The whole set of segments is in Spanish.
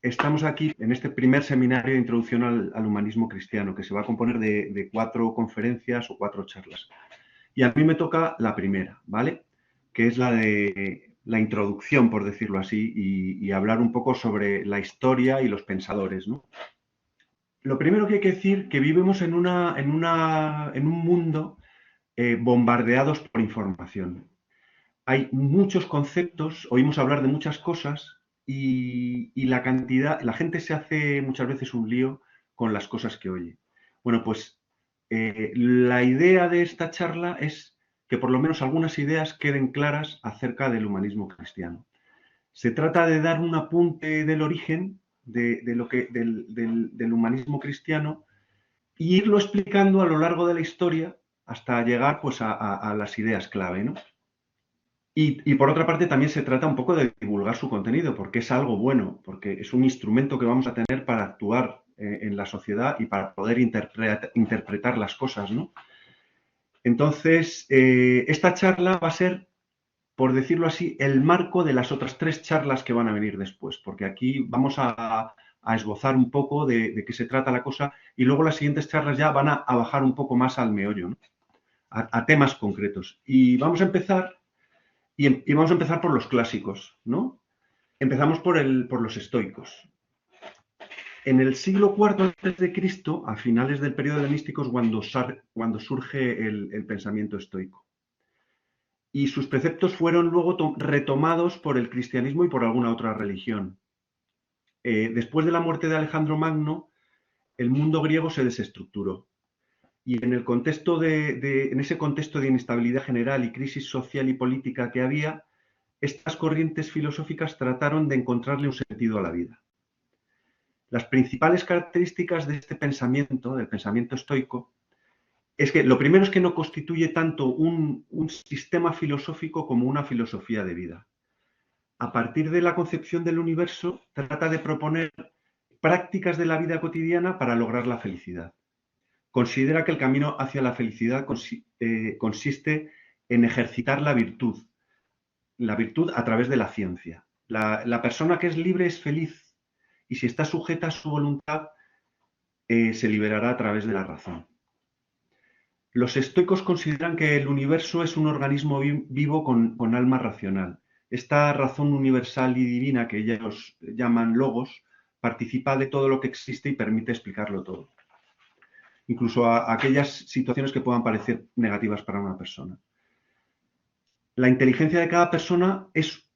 Estamos aquí en este primer seminario de introducción al humanismo cristiano, que se va a componer de 4 conferencias o 4 charlas. Y a mí me toca la primera, ¿vale? Que es la de la introducción, por decirlo así, y hablar un poco sobre la historia y los pensadores, ¿no? Lo primero que hay que decir que vivimos en un mundo bombardeados por información. Hay muchos conceptos, oímos hablar de muchas cosas y la gente se hace muchas veces un lío con las cosas que oye. Bueno, pues la idea de esta charla es que por lo menos algunas ideas queden claras acerca del humanismo cristiano. Se trata de dar un apunte del origen del humanismo cristiano e irlo explicando a lo largo de la historia hasta llegar pues, a las ideas clave, ¿no? Y por otra parte también se trata un poco de divulgar su contenido, porque es algo bueno, porque es un instrumento que vamos a tener para actuar en la sociedad y para poder interpretar las cosas, ¿no? Entonces, esta charla va a ser, por decirlo así, el marco de las otras 3 charlas que van a venir después, porque aquí vamos a esbozar un poco de qué se trata la cosa y luego las siguientes charlas ya van a bajar un poco más al meollo, ¿no? A temas concretos. Y vamos a empezar y vamos a empezar por los clásicos, ¿no? Empezamos por los estoicos. En el siglo IV antes de Cristo, a finales del periodo helenístico, cuando surge el pensamiento estoico. Y sus preceptos fueron luego retomados por el cristianismo y por alguna otra religión. Después de la muerte de Alejandro Magno, el mundo griego se desestructuró. Y en ese contexto de inestabilidad general y crisis social y política que había, estas corrientes filosóficas trataron de encontrarle un sentido a la vida. Las principales características de este pensamiento, del pensamiento estoico, es que lo primero es que no constituye tanto un sistema filosófico como una filosofía de vida. A partir de la concepción del universo, trata de proponer prácticas de la vida cotidiana para lograr la felicidad. Considera que el camino hacia la felicidad consiste en ejercitar la virtud a través de la ciencia. La persona que es libre es feliz y si está sujeta a su voluntad, se liberará a través de la razón. Los estoicos consideran que el universo es un organismo vivo con alma racional. Esta razón universal y divina que ellos llaman logos participa de todo lo que existe y permite explicarlo todo. Incluso a aquellas situaciones que puedan parecer negativas para una persona. La inteligencia de cada persona es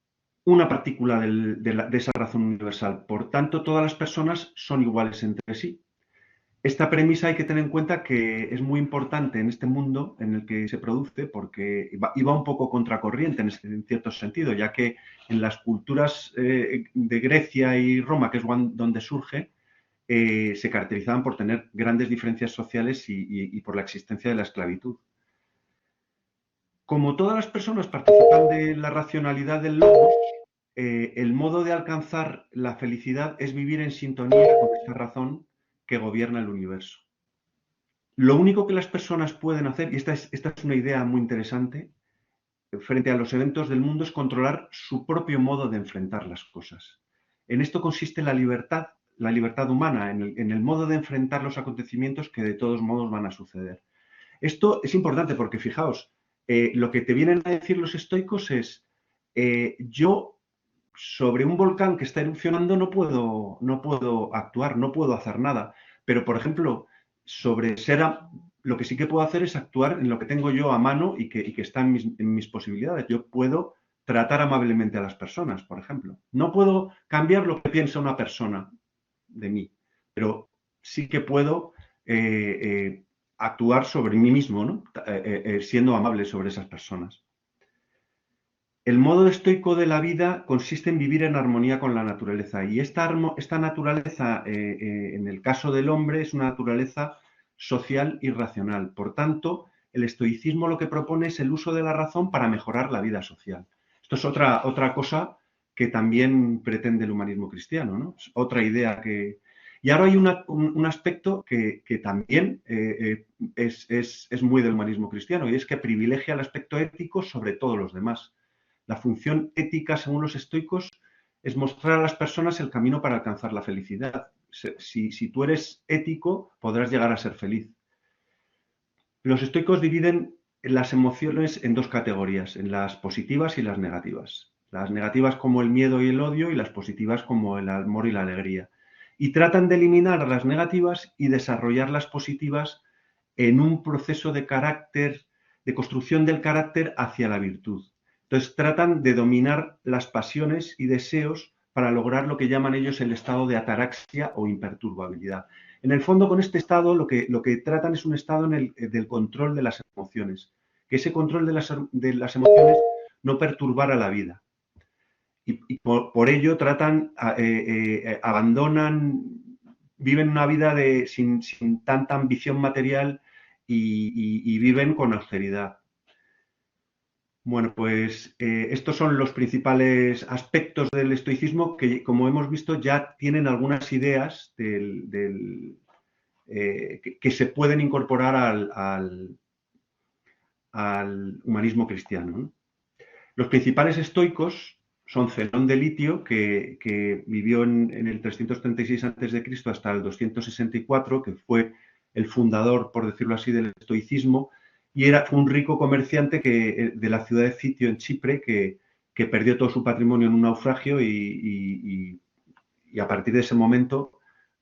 una partícula de esa razón universal. Por tanto, todas las personas son iguales entre sí. Esta premisa hay que tener en cuenta que es muy importante en este mundo en el que se produce porque iba un poco contracorriente en cierto sentido, ya que en las culturas de Grecia y Roma, que es donde surge, se caracterizaban por tener grandes diferencias sociales y por la existencia de la esclavitud. Como todas las personas participan de la racionalidad del logos, el modo de alcanzar la felicidad es vivir en sintonía con esta razón que gobierna el universo. Lo único que las personas pueden hacer, y esta es una idea muy interesante, frente a los eventos del mundo, es controlar su propio modo de enfrentar las cosas. En esto consiste la libertad humana, en el modo de enfrentar los acontecimientos que de todos modos van a suceder. Esto es importante porque, fijaos, lo que te vienen a decir los estoicos es, yo sobre un volcán que está erupcionando no puedo actuar, no puedo hacer nada. Pero, por ejemplo, lo que sí que puedo hacer es actuar en lo que tengo yo a mano y que está en mis posibilidades. Yo puedo tratar amablemente a las personas, por ejemplo. No puedo cambiar lo que piensa una persona de mí, pero sí que puedo actuar sobre mí mismo, ¿no? Siendo amable sobre esas personas. El modo estoico de la vida consiste en vivir en armonía con la naturaleza y esta naturaleza, en el caso del hombre, es una naturaleza social y racional. Por tanto, el estoicismo lo que propone es el uso de la razón para mejorar la vida social. Esto es otra cosa que también pretende el humanismo cristiano, ¿no? Es otra idea que... Y ahora hay un aspecto que también es muy del humanismo cristiano y es que privilegia el aspecto ético sobre todos los demás. La función ética, según los estoicos, es mostrar a las personas el camino para alcanzar la felicidad. Si tú eres ético, podrás llegar a ser feliz. Los estoicos dividen las emociones en dos categorías, en las positivas y las negativas. Las negativas como el miedo y el odio y las positivas como el amor y la alegría. Y tratan de eliminar las negativas y desarrollar las positivas en un proceso de carácter, de construcción del carácter hacia la virtud. Entonces tratan de dominar las pasiones y deseos para lograr lo que llaman ellos el estado de ataraxia o imperturbabilidad. En el fondo, con este estado, lo que tratan es un estado del control de las emociones, que ese control de las emociones no perturbara la vida. Y por ello tratan, abandonan, viven una vida sin tanta ambición material y viven con austeridad. Bueno, pues estos son los principales aspectos del estoicismo que, como hemos visto, ya tienen algunas ideas que se pueden incorporar al humanismo cristiano, ¿no? Los principales estoicos son Zenón de Litio, que vivió en el 336 a.C. hasta el 264, que fue el fundador, por decirlo así, del estoicismo, y fue un rico comerciante de la ciudad de Citio, en Chipre, que perdió todo su patrimonio en un naufragio y a partir de ese momento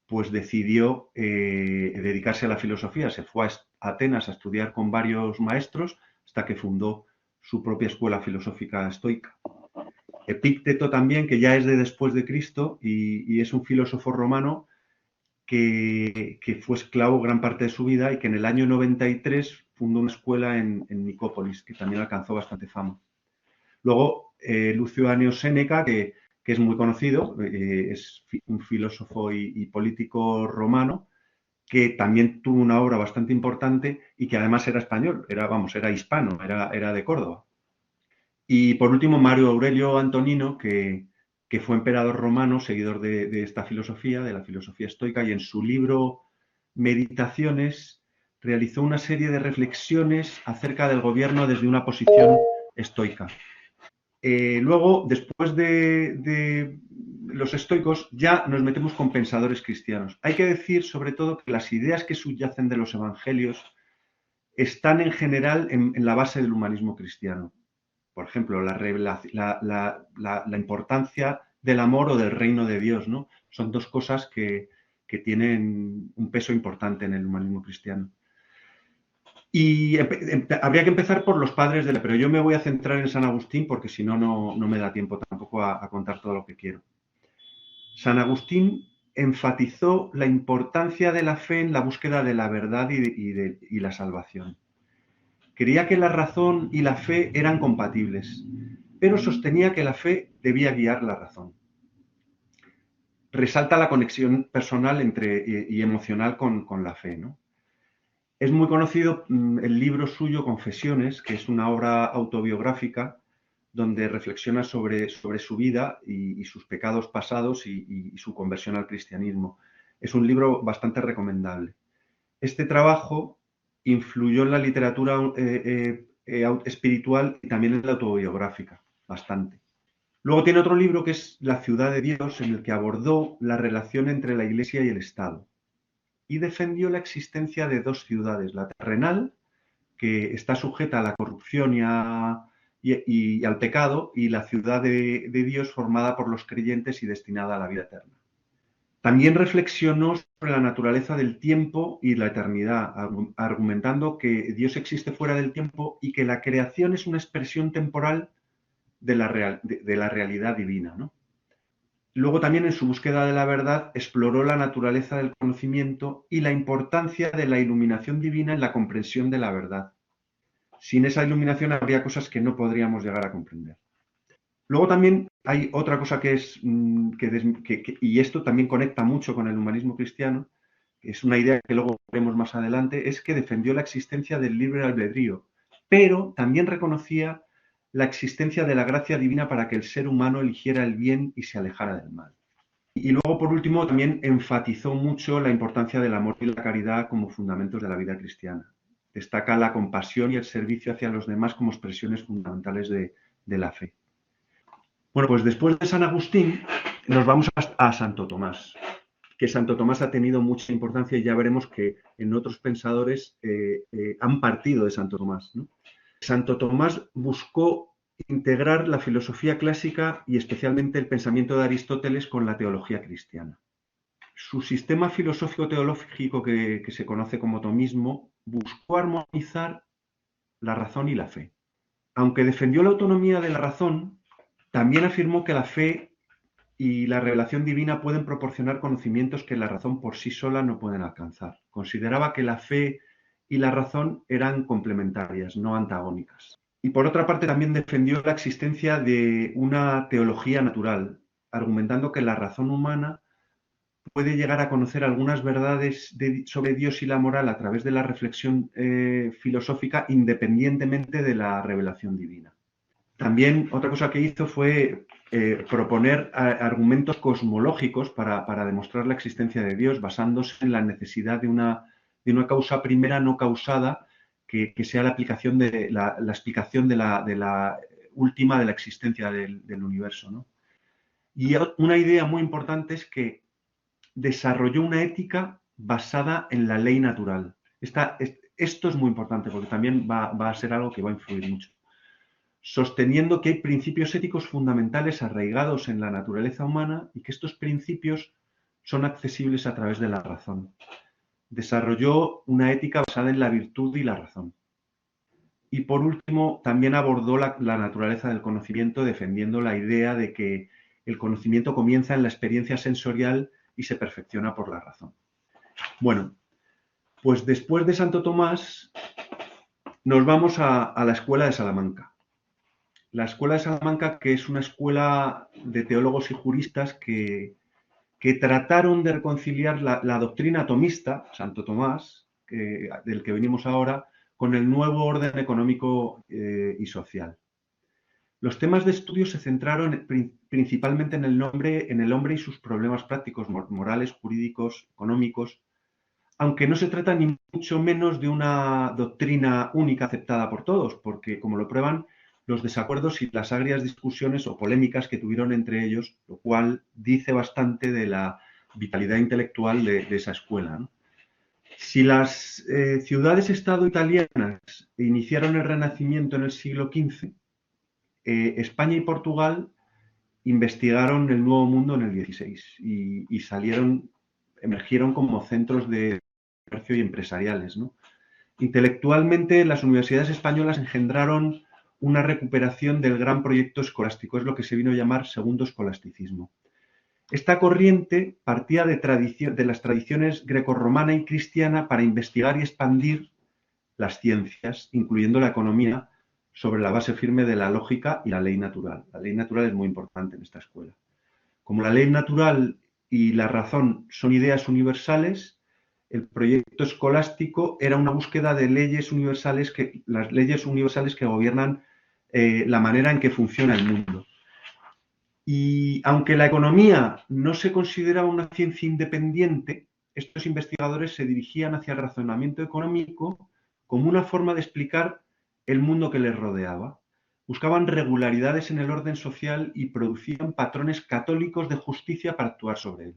pues decidió dedicarse a la filosofía. Se fue a Atenas a estudiar con varios maestros hasta que fundó su propia escuela filosófica estoica. Epícteto también, que ya es de después de Cristo y es un filósofo romano que fue esclavo gran parte de su vida y que en el año 93 fundó una escuela en Nicópolis, que también alcanzó bastante fama. Luego, Lucio Anneo Séneca, que es muy conocido, es un filósofo y político romano, que también tuvo una obra bastante importante y que además era español, era hispano, era de Córdoba. Y por último, Mario Aurelio Antonino, que fue emperador romano, seguidor de esta filosofía, de la filosofía estoica, y en su libro Meditaciones realizó una serie de reflexiones acerca del gobierno desde una posición estoica. Luego, después de los estoicos, ya nos metemos con pensadores cristianos. Hay que decir, sobre todo, que las ideas que subyacen de los evangelios están en general en la base del humanismo cristiano. Por ejemplo, la importancia del amor o del reino de Dios, ¿no? Son dos cosas que tienen un peso importante en el humanismo cristiano. Y habría que empezar por los padres de la, pero yo me voy a centrar en San Agustín porque si no, no me da tiempo tampoco a contar todo lo que quiero. San Agustín enfatizó la importancia de la fe en la búsqueda de la verdad y la salvación. Creía que la razón y la fe eran compatibles, pero sostenía que la fe debía guiar la razón. Resalta la conexión personal y emocional con la fe, ¿no? Es muy conocido el libro suyo Confesiones, que es una obra autobiográfica donde reflexiona sobre su vida y sus pecados pasados y su conversión al cristianismo. Es un libro bastante recomendable. Este trabajo influyó en la literatura espiritual y también en la autobiográfica, bastante. Luego tiene otro libro que es La ciudad de Dios, en el que abordó la relación entre la Iglesia y el Estado y defendió la existencia de dos ciudades, la terrenal, que está sujeta a la corrupción y al pecado, y la ciudad de Dios formada por los creyentes y destinada a la vida eterna. También reflexionó sobre la naturaleza del tiempo y la eternidad, argumentando que Dios existe fuera del tiempo y que la creación es una expresión temporal de la realidad divina, ¿no? Luego también en su búsqueda de la verdad exploró la naturaleza del conocimiento y la importancia de la iluminación divina en la comprensión de la verdad. Sin esa iluminación habría cosas que no podríamos llegar a comprender. Luego también hay otra cosa que es, y esto también conecta mucho con el humanismo cristiano, que es una idea que luego veremos más adelante, es que defendió la existencia del libre albedrío, pero también reconocía la existencia de la gracia divina para que el ser humano eligiera el bien y se alejara del mal. Y luego, por último, también enfatizó mucho la importancia del amor y la caridad como fundamentos de la vida cristiana. Destaca la compasión y el servicio hacia los demás como expresiones fundamentales de la fe. Bueno, pues después de San Agustín nos vamos a Santo Tomás, que Santo Tomás ha tenido mucha importancia y ya veremos que en otros pensadores han partido de Santo Tomás, ¿no? Santo Tomás buscó integrar la filosofía clásica y especialmente el pensamiento de Aristóteles con la teología cristiana. Su sistema filosófico-teológico, que se conoce como tomismo, buscó armonizar la razón y la fe. Aunque defendió la autonomía de la razón, también afirmó que la fe y la revelación divina pueden proporcionar conocimientos que la razón por sí sola no pueden alcanzar. Consideraba que la fe y la razón eran complementarias, no antagónicas. Y por otra parte también defendió la existencia de una teología natural, argumentando que la razón humana puede llegar a conocer algunas verdades sobre Dios y la moral a través de la reflexión filosófica independientemente de la revelación divina. También otra cosa que hizo fue proponer argumentos cosmológicos para demostrar la existencia de Dios, basándose en la necesidad de una causa primera no causada que sea la aplicación de la explicación de la última de la existencia del universo, ¿no? Y una idea muy importante es que desarrolló una ética basada en la ley natural. Esto es muy importante porque también va a ser algo que va a influir mucho, sosteniendo que hay principios éticos fundamentales arraigados en la naturaleza humana y que estos principios son accesibles a través de la razón. Desarrolló una ética basada en la virtud y la razón. Y por último, también abordó la naturaleza del conocimiento, defendiendo la idea de que el conocimiento comienza en la experiencia sensorial y se perfecciona por la razón. Bueno, pues después de Santo Tomás nos vamos a la Escuela de Salamanca. La Escuela de Salamanca, que es una escuela de teólogos y juristas que trataron de reconciliar la doctrina tomista, Santo Tomás, del que venimos ahora, con el nuevo orden económico y social. Los temas de estudio se centraron principalmente en el hombre y sus problemas prácticos, morales, jurídicos, económicos, aunque no se trata ni mucho menos de una doctrina única aceptada por todos, porque, como lo prueban, los desacuerdos y las agrias discusiones o polémicas que tuvieron entre ellos, lo cual dice bastante de la vitalidad intelectual de esa escuela, ¿no? Si las ciudades-estado italianas iniciaron el Renacimiento en el siglo XV, España y Portugal investigaron el Nuevo Mundo en el XVI y emergieron como centros de comercio y empresariales, ¿no? Intelectualmente, las universidades españolas engendraron una recuperación del gran proyecto escolástico, es lo que se vino a llamar segundo escolasticismo. Esta corriente partía de las tradiciones grecorromana y cristiana para investigar y expandir las ciencias, incluyendo la economía, sobre la base firme de la lógica y la ley natural. La ley natural es muy importante en esta escuela. Como la ley natural y la razón son ideas universales, el proyecto escolástico era una búsqueda de las leyes universales que gobiernan la manera en que funciona el mundo. Y aunque la economía no se consideraba una ciencia independiente, estos investigadores se dirigían hacia el razonamiento económico como una forma de explicar el mundo que les rodeaba. Buscaban regularidades en el orden social y producían patrones católicos de justicia para actuar sobre él.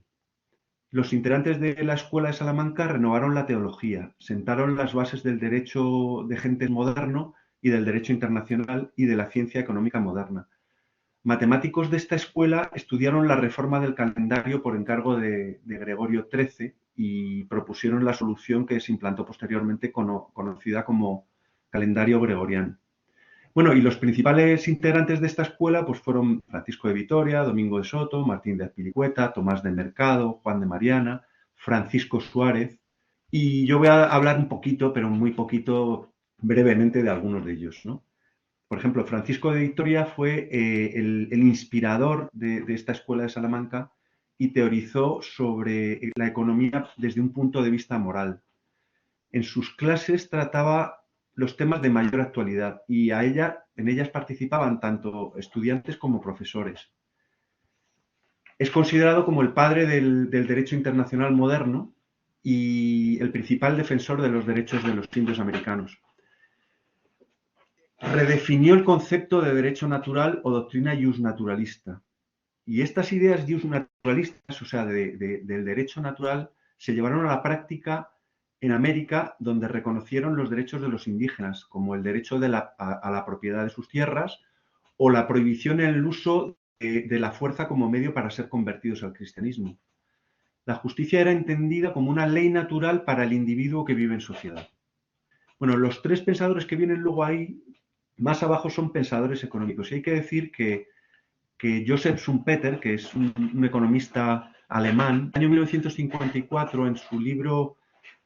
Los integrantes de la Escuela de Salamanca renovaron la teología, sentaron las bases del derecho de gentes moderno y del derecho internacional y de la ciencia económica moderna. Matemáticos de esta escuela estudiaron la reforma del calendario por encargo de Gregorio XIII y propusieron la solución que se implantó posteriormente conocida como calendario gregoriano. Bueno, y los principales integrantes de esta escuela pues fueron Francisco de Vitoria, Domingo de Soto, Martín de Azpilicueta, Tomás de Mercado, Juan de Mariana, Francisco Suárez, y yo voy a hablar un poquito, pero muy poquito, brevemente de algunos de ellos, ¿no? Por ejemplo, Francisco de Vitoria fue el inspirador de esta escuela de Salamanca y teorizó sobre la economía desde un punto de vista moral. En sus clases trataba los temas de mayor actualidad y en ellas participaban tanto estudiantes como profesores. Es considerado como el padre del derecho internacional moderno y el principal defensor de los derechos de los indios americanos. redefinió el concepto de derecho natural o doctrina justnaturalista. Y estas ideas justnaturalistas, o sea, del derecho natural, se llevaron a la práctica en América, donde reconocieron los derechos de los indígenas, como el derecho a la propiedad de sus tierras o la prohibición en el uso de la fuerza como medio para ser convertidos al cristianismo. La justicia era entendida como una ley natural para el individuo que vive en sociedad. Bueno, los tres pensadores que vienen luego ahí, más abajo, son pensadores económicos. Y hay que decir que Joseph Schumpeter, que es un economista alemán, en el año 1954, en su libro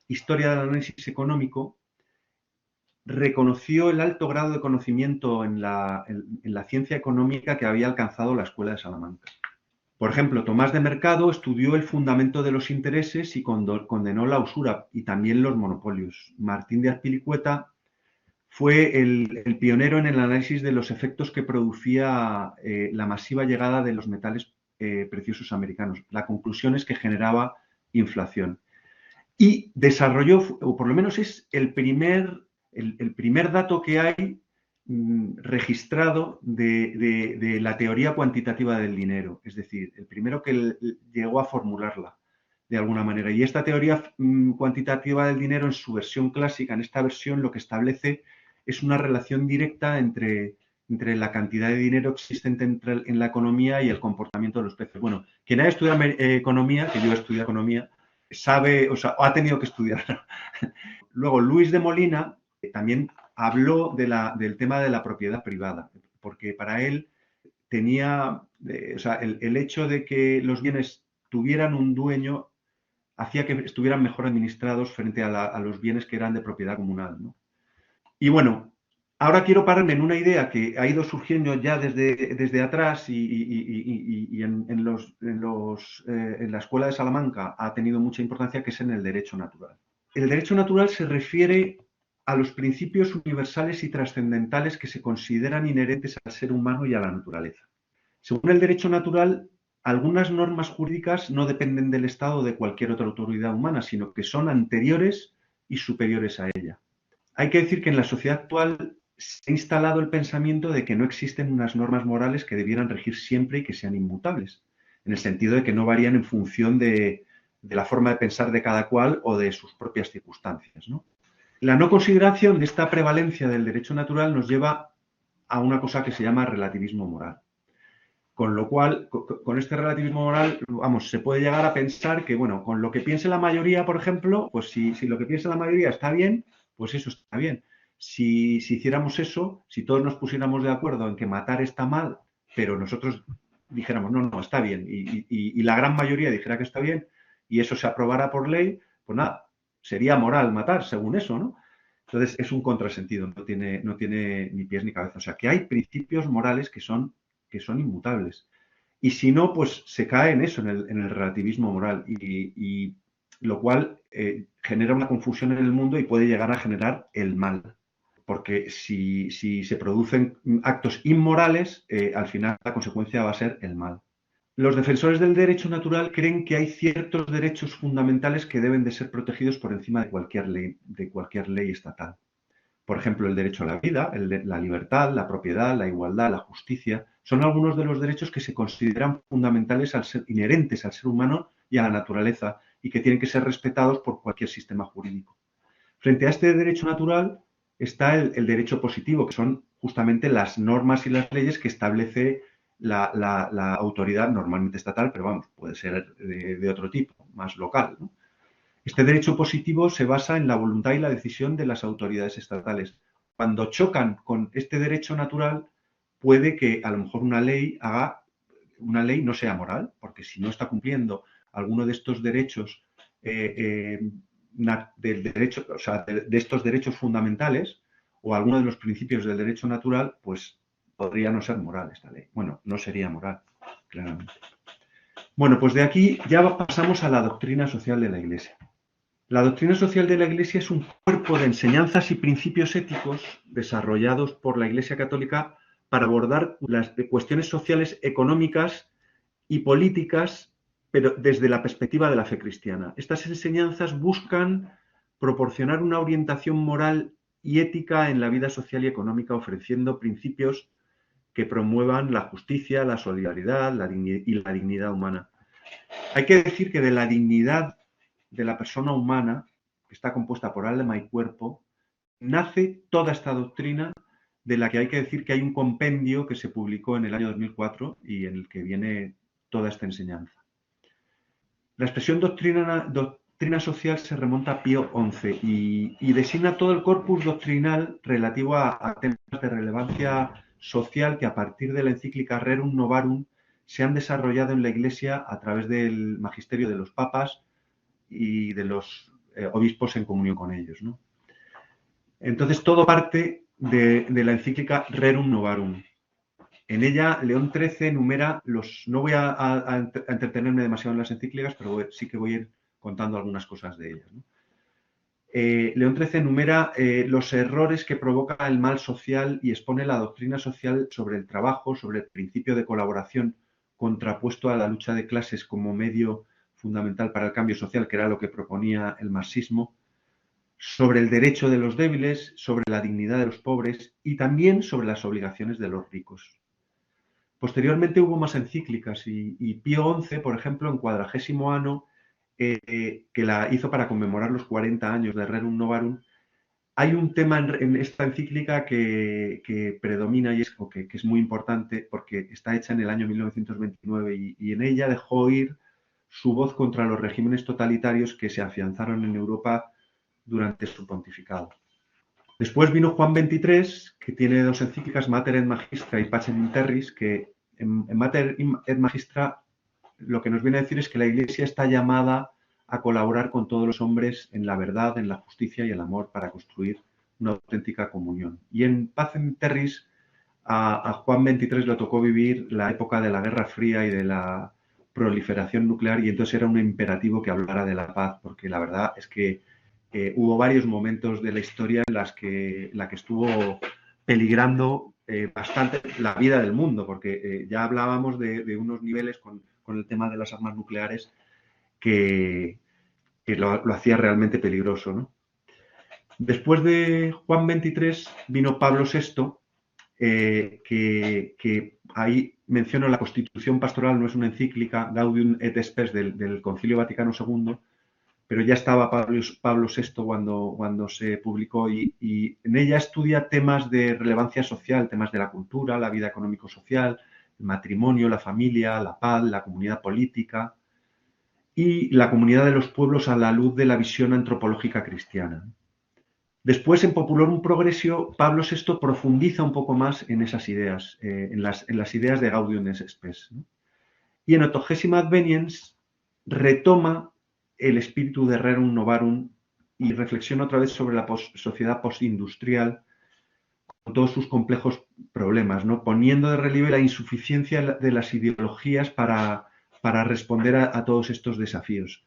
Historia del análisis económico, reconoció el alto grado de conocimiento en la ciencia económica que había alcanzado la Escuela de Salamanca. Por ejemplo, Tomás de Mercado estudió el fundamento de los intereses y condenó la usura y también los monopolios. Martín de Azpilicueta fue el pionero en el análisis de los efectos que producía la masiva llegada de los metales preciosos americanos. La conclusión es que generaba inflación. Y desarrolló, o por lo menos es el primer dato que hay registrado de la teoría cuantitativa del dinero, es decir, el primero que llegó a formularla de alguna manera. Y esta teoría cuantitativa del dinero, en su versión clásica, en esta versión, lo que establece es una relación directa entre la cantidad de dinero existente en la economía y el comportamiento de los precios. Bueno, quien haya estudiado economía, que yo he estudiado economía, sabe, o sea, ha tenido que estudiar. Luego, Luis de Molina también habló del tema de la propiedad privada, porque para él tenía, o sea, el hecho de que los bienes tuvieran un dueño hacía que estuvieran mejor administrados frente a los bienes que eran de propiedad comunal, ¿no? Y bueno, ahora quiero pararme en una idea que ha ido surgiendo ya desde atrás y en la Escuela de Salamanca ha tenido mucha importancia, que es en el derecho natural. El derecho natural se refiere a los principios universales y trascendentales que se consideran inherentes al ser humano y a la naturaleza. Según el derecho natural, algunas normas jurídicas no dependen del Estado o de cualquier otra autoridad humana, sino que son anteriores y superiores a ella. Hay que decir que en la sociedad actual se ha instalado el pensamiento de que no existen unas normas morales que debieran regir siempre y que sean inmutables, en el sentido de que no varían en función de la forma de pensar de cada cual o de sus propias circunstancias, ¿no? La no consideración de esta prevalencia del derecho natural nos lleva a una cosa que se llama relativismo moral. Con lo cual, con este relativismo moral, vamos, se puede llegar a pensar que, bueno, con lo que piense la mayoría, por ejemplo, pues si lo que piensa la mayoría está bien, pues eso está bien. Si hiciéramos eso, si todos nos pusiéramos de acuerdo en que matar está mal, pero nosotros dijéramos, no, está bien, y la gran mayoría dijera que está bien, y eso se aprobara por ley, pues nada, sería moral matar, según eso, ¿no? Entonces, es un contrasentido, no tiene ni pies ni cabeza. O sea, que hay principios morales que son inmutables. Y si no, pues se cae en eso, en el relativismo moral, y lo cual genera una confusión en el mundo y puede llegar a generar el mal. Porque si se producen actos inmorales, al final la consecuencia va a ser el mal. Los defensores del derecho natural creen que hay ciertos derechos fundamentales que deben de ser protegidos por encima de cualquier ley estatal. Por ejemplo, el derecho a la vida, la libertad, la propiedad, la igualdad, la justicia, son algunos de los derechos que se consideran fundamentales inherentes al ser humano y a la naturaleza, y que tienen que ser respetados por cualquier sistema jurídico. Frente a este derecho natural está el derecho positivo, que son justamente las normas y las leyes que establece la autoridad, normalmente estatal, pero vamos, puede ser de otro tipo, más local, ¿no? Este derecho positivo se basa en la voluntad y la decisión de las autoridades estatales. Cuando chocan con este derecho natural, puede que a lo mejor una ley no sea moral, porque si no está cumpliendo alguno de estos derechos o sea, de estos derechos fundamentales o alguno de los principios del derecho natural, pues podría no ser moral esta ley. Bueno, no sería moral, claramente. Bueno, pues de aquí ya pasamos a la doctrina social de la Iglesia. La doctrina social de la Iglesia es un cuerpo de enseñanzas y principios éticos desarrollados por la Iglesia Católica para abordar las cuestiones sociales, económicas y políticas, pero desde la perspectiva de la fe cristiana. Estas enseñanzas buscan proporcionar una orientación moral y ética en la vida social y económica, ofreciendo principios que promuevan la justicia, la solidaridad y la dignidad humana. Hay que decir que de la dignidad de la persona humana, que está compuesta por alma y cuerpo, nace toda esta doctrina, de la que hay que decir que hay un compendio que se publicó en el año 2004 y en el que viene toda esta enseñanza. La expresión doctrina social se remonta a Pío XI y designa todo el corpus doctrinal relativo a temas de relevancia social que a partir de la encíclica Rerum Novarum se han desarrollado en la Iglesia a través del magisterio de los papas y de los obispos en comunión con ellos, ¿no? Entonces, todo parte de la encíclica Rerum Novarum. En ella, León XIII enumera los... No voy a entretenerme demasiado en las encíclicas, pero sí que voy a ir contando algunas cosas de ellas, ¿no? León XIII enumera los errores que provoca el mal social y expone la doctrina social sobre el trabajo, sobre el principio de colaboración contrapuesto a la lucha de clases como medio fundamental para el cambio social, que era lo que proponía el marxismo, sobre el derecho de los débiles, sobre la dignidad de los pobres y también sobre las obligaciones de los ricos. Posteriormente hubo más encíclicas y Pío XI, por ejemplo, en 40º año, que la hizo para conmemorar los 40 años de Rerum Novarum, hay un tema en esta encíclica que predomina y que es muy importante porque está hecha en el año 1929 y en ella dejó oír su voz contra los regímenes totalitarios que se afianzaron en Europa durante su pontificado. Después vino Juan XXIII, que tiene dos encíclicas, Mater et Magistra y Pacem in Terris, que en Mater et Magistra lo que nos viene a decir es que la Iglesia está llamada a colaborar con todos los hombres en la verdad, en la justicia y el amor para construir una auténtica comunión. Y en Pacem in Terris a Juan XXIII le tocó vivir la época de la Guerra Fría y de la proliferación nuclear y entonces era un imperativo que hablara de la paz, porque la verdad es que hubo varios momentos de la historia en la que estuvo peligrando bastante la vida del mundo, porque ya hablábamos de unos niveles con el tema de las armas nucleares que lo hacía realmente peligroso, ¿no? Después de Juan XXIII vino Pablo VI, que ahí menciono la Constitución Pastoral, no es una encíclica, Gaudium et Spes del Concilio Vaticano II, pero ya estaba Pablo VI cuando se publicó y en ella estudia temas de relevancia social, temas de la cultura, la vida económico-social, el matrimonio, la familia, la paz, la comunidad política y la comunidad de los pueblos a la luz de la visión antropológica cristiana. Después, en Populorum Progressio, Pablo VI profundiza un poco más en esas ideas, en las ideas de Gaudium et Spes, ¿no? Y en Octogésima Adveniens retoma el espíritu de Rerum Novarum y reflexiona otra vez sobre la sociedad postindustrial con todos sus complejos problemas, ¿no? Poniendo de relieve la insuficiencia de las ideologías para responder a todos estos desafíos.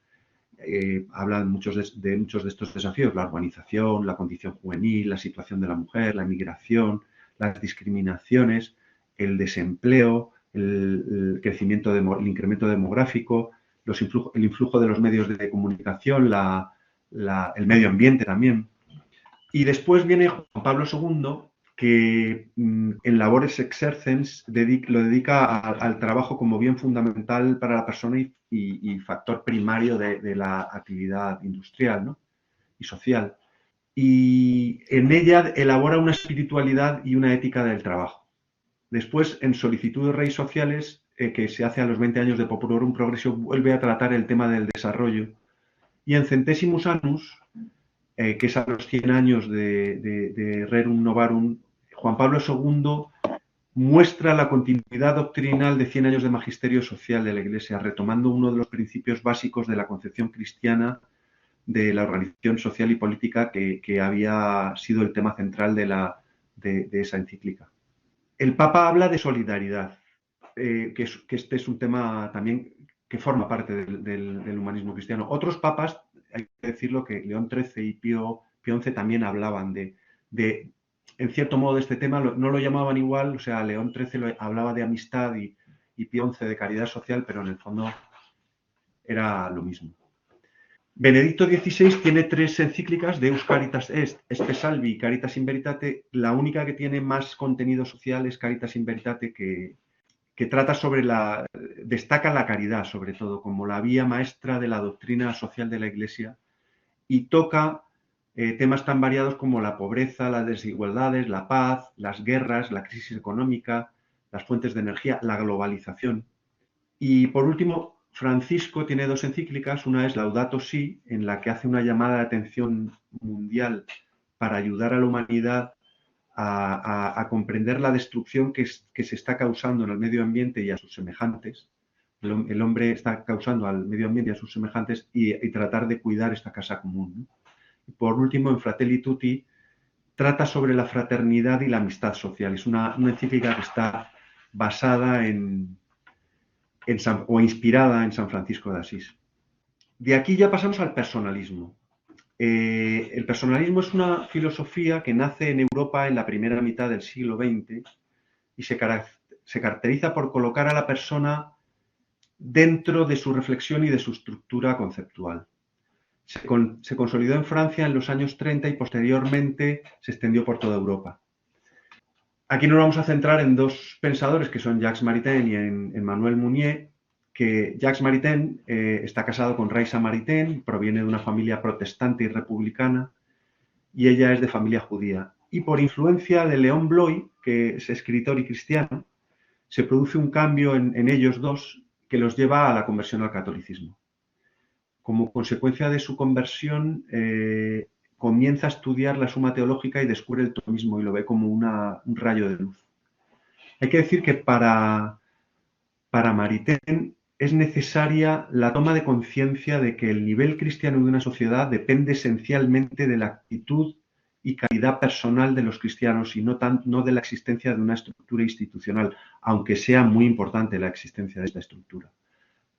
Hablan muchos de estos desafíos, la urbanización, la condición juvenil, la situación de la mujer, la inmigración, las discriminaciones, el desempleo, el crecimiento, el incremento demográfico, el influjo de los medios de comunicación, el medio ambiente también. Y después viene Juan Pablo II, que en Labores Exercens lo dedica al trabajo como bien fundamental para la persona y factor primario de la actividad industrial, ¿no? Y social. Y en ella elabora una espiritualidad y una ética del trabajo. Después, en Solicitud de Reyes Sociales, que se hace a los 20 años de Populorum Progressio, vuelve a tratar el tema del desarrollo. Y en Centesimus Annus, que es a los 100 años de Rerum Novarum, Juan Pablo II muestra la continuidad doctrinal de 100 años de magisterio social de la Iglesia, retomando uno de los principios básicos de la concepción cristiana de la organización social y política que había sido el tema central de esa encíclica. El Papa habla de solidaridad, que este es un tema también que forma parte del humanismo cristiano. Otros papas, hay que decirlo, que León XIII y Pío XI también hablaban en cierto modo, de este tema. No lo llamaban igual, o sea, León XIII hablaba de amistad y Pío XI de caridad social, pero en el fondo era lo mismo. Benedicto XVI tiene 3 encíclicas, Deus Caritas Est, Spe Salvi y Caritas in Veritate. La única que tiene más contenido social es Caritas in Veritate, que trata sobre destaca la caridad, sobre todo, como la vía maestra de la doctrina social de la Iglesia, y toca temas tan variados como la pobreza, las desigualdades, la paz, las guerras, la crisis económica, las fuentes de energía, la globalización. Y por último, Francisco tiene 2 encíclicas. Una es Laudato Si, en la que hace una llamada de atención mundial para ayudar a la humanidad a comprender la destrucción que se está causando en el medio ambiente y a sus semejantes. El hombre está causando al medio ambiente y a sus semejantes y tratar de cuidar esta casa común, ¿no? Y por último, en Fratelli Tutti, trata sobre la fraternidad y la amistad social. Es una encíclica que está basada o inspirada en San Francisco de Asís. De aquí ya pasamos al personalismo. El personalismo es una filosofía que nace en Europa en la primera mitad del siglo XX y se caracteriza por colocar a la persona dentro de su reflexión y de su estructura conceptual. Se consolidó en Francia en los años 30 y posteriormente se extendió por toda Europa. Aquí nos vamos a centrar en 2 pensadores que son Jacques Maritain y en Emmanuel Mounier, que Jacques Maritain está casado con Raisa Maritain, proviene de una familia protestante y republicana, y ella es de familia judía. Y por influencia de Léon Bloy, que es escritor y cristiano, se produce un cambio en ellos dos que los lleva a la conversión al catolicismo. Como consecuencia de su conversión, comienza a estudiar la Suma Teológica y descubre el tomismo y lo ve como un rayo de luz. Hay que decir que para Maritain es necesaria la toma de conciencia de que el nivel cristiano de una sociedad depende esencialmente de la actitud y calidad personal de los cristianos y no de la existencia de una estructura institucional, aunque sea muy importante la existencia de esta estructura.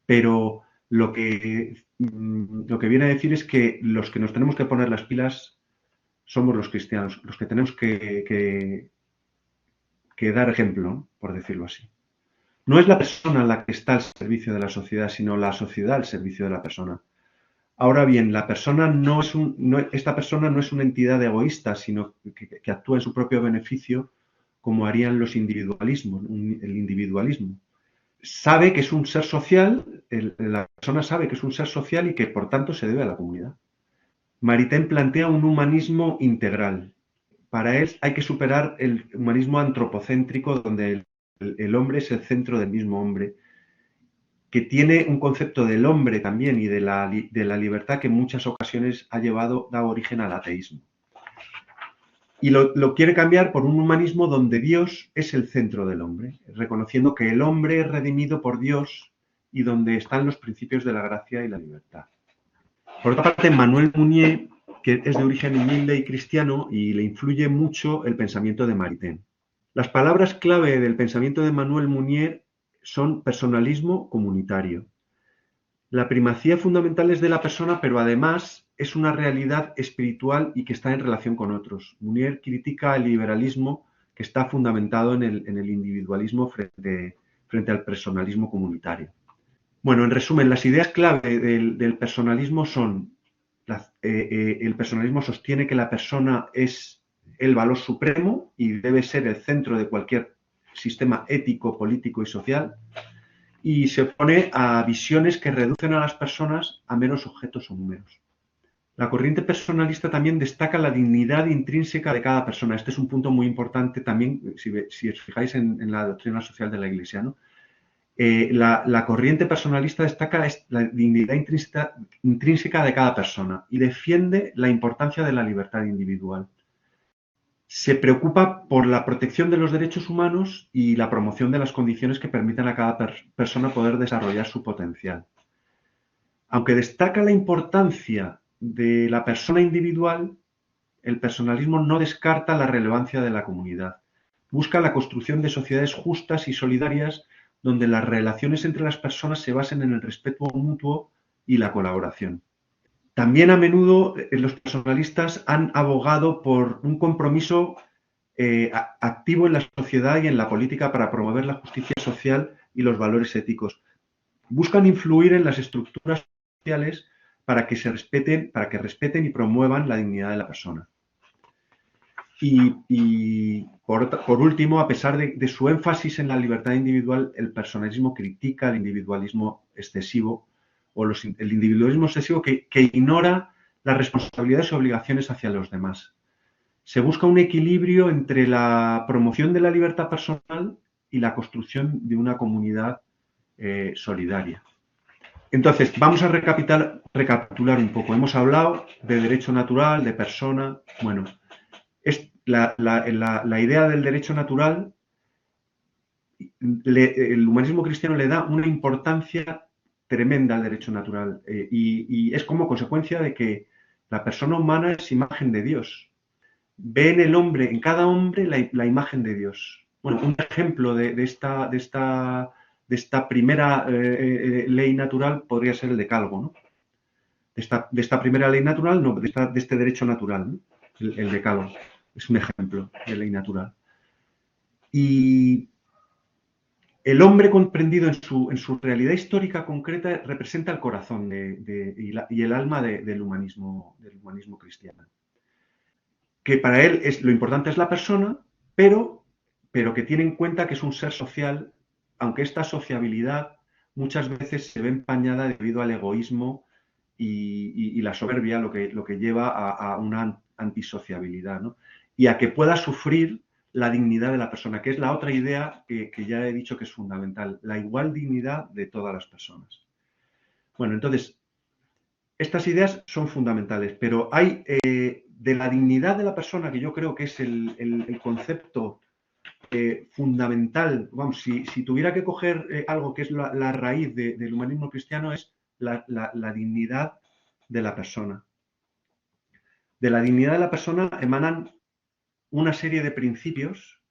Pero lo que viene a decir es que los que nos tenemos que poner las pilas somos los cristianos, los que tenemos que dar ejemplo, ¿no? Por decirlo así. No es la persona la que está al servicio de la sociedad, sino la sociedad al servicio de la persona. Ahora bien, esta persona no es una entidad egoísta, sino que actúa en su propio beneficio, como harían los individualismos, el individualismo. Sabe que es un ser social, la persona sabe que es un ser social y que por tanto se debe a la comunidad. Maritain plantea un humanismo integral. Para él hay que superar el humanismo antropocéntrico, donde el hombre es el centro del mismo hombre, que tiene un concepto del hombre también y de la libertad que en muchas ocasiones ha dado origen al ateísmo. Y lo quiere cambiar por un humanismo donde Dios es el centro del hombre, reconociendo que el hombre es redimido por Dios y donde están los principios de la gracia y la libertad. Por otra parte, Emmanuel Mounier, que es de origen humilde y cristiano, y le influye mucho el pensamiento de Maritain. Las palabras clave del pensamiento de Emmanuel Mounier son personalismo comunitario. La primacía fundamental es de la persona, pero además es una realidad espiritual y que está en relación con otros. Mounier critica el liberalismo que está fundamentado en el individualismo frente al personalismo comunitario. Bueno, en resumen, las ideas clave del personalismo son, el personalismo sostiene que la persona es el valor supremo y debe ser el centro de cualquier sistema ético, político y social, y se opone a visiones que reducen a las personas a meros objetos o números. La corriente personalista también destaca la dignidad intrínseca de cada persona. Este es un punto muy importante también, si os fijáis en la doctrina social de la Iglesia, ¿no? La corriente personalista destaca la dignidad intrínseca de cada persona y defiende la importancia de la libertad individual. Se preocupa por la protección de los derechos humanos y la promoción de las condiciones que permitan a cada persona poder desarrollar su potencial. Aunque destaca la importancia de la persona individual, el personalismo no descarta la relevancia de la comunidad. Busca la construcción de sociedades justas y solidarias donde las relaciones entre las personas se basen en el respeto mutuo y la colaboración. También a menudo los personalistas han abogado por un compromiso activo en la sociedad y en la política para promover la justicia social y los valores éticos. Buscan influir en las estructuras sociales para que respeten y promuevan la dignidad de la persona. Y por último, a pesar de su énfasis en la libertad individual, el personalismo critica el individualismo excesivo o el individualismo excesivo que ignora las responsabilidades y obligaciones hacia los demás. Se busca un equilibrio entre la promoción de la libertad personal y la construcción de una comunidad solidaria. Entonces, vamos a recapitular un poco. Hemos hablado de derecho natural, de persona. Bueno, la idea del derecho natural, el humanismo cristiano le da una importancia tremenda al derecho natural y es como consecuencia de que la persona humana es imagen de Dios. Ve en el hombre, en cada hombre, la imagen de Dios. Bueno, un ejemplo de esta primera ley natural podría ser el decálogo, ¿no? De esta primera ley natural, no, de este derecho natural, ¿no? El decálogo es un ejemplo de ley natural. Y el hombre comprendido en su realidad histórica concreta representa el corazón y el alma del humanismo cristiano. Que para él lo importante es la persona, pero que tiene en cuenta que es un ser social, aunque esta sociabilidad muchas veces se ve empañada debido al egoísmo y la soberbia, lo que lleva a una antisociabilidad, ¿no? Y a que pueda sufrir la dignidad de la persona, que es la otra idea que ya he dicho que es fundamental, la igual dignidad de todas las personas. Bueno, entonces, estas ideas son fundamentales, pero hay de la dignidad de la persona, que yo creo que es el concepto fundamental. Vamos, si tuviera que coger algo que es la raíz del humanismo cristiano, es la dignidad de la persona. De la dignidad de la persona emanan una serie de principios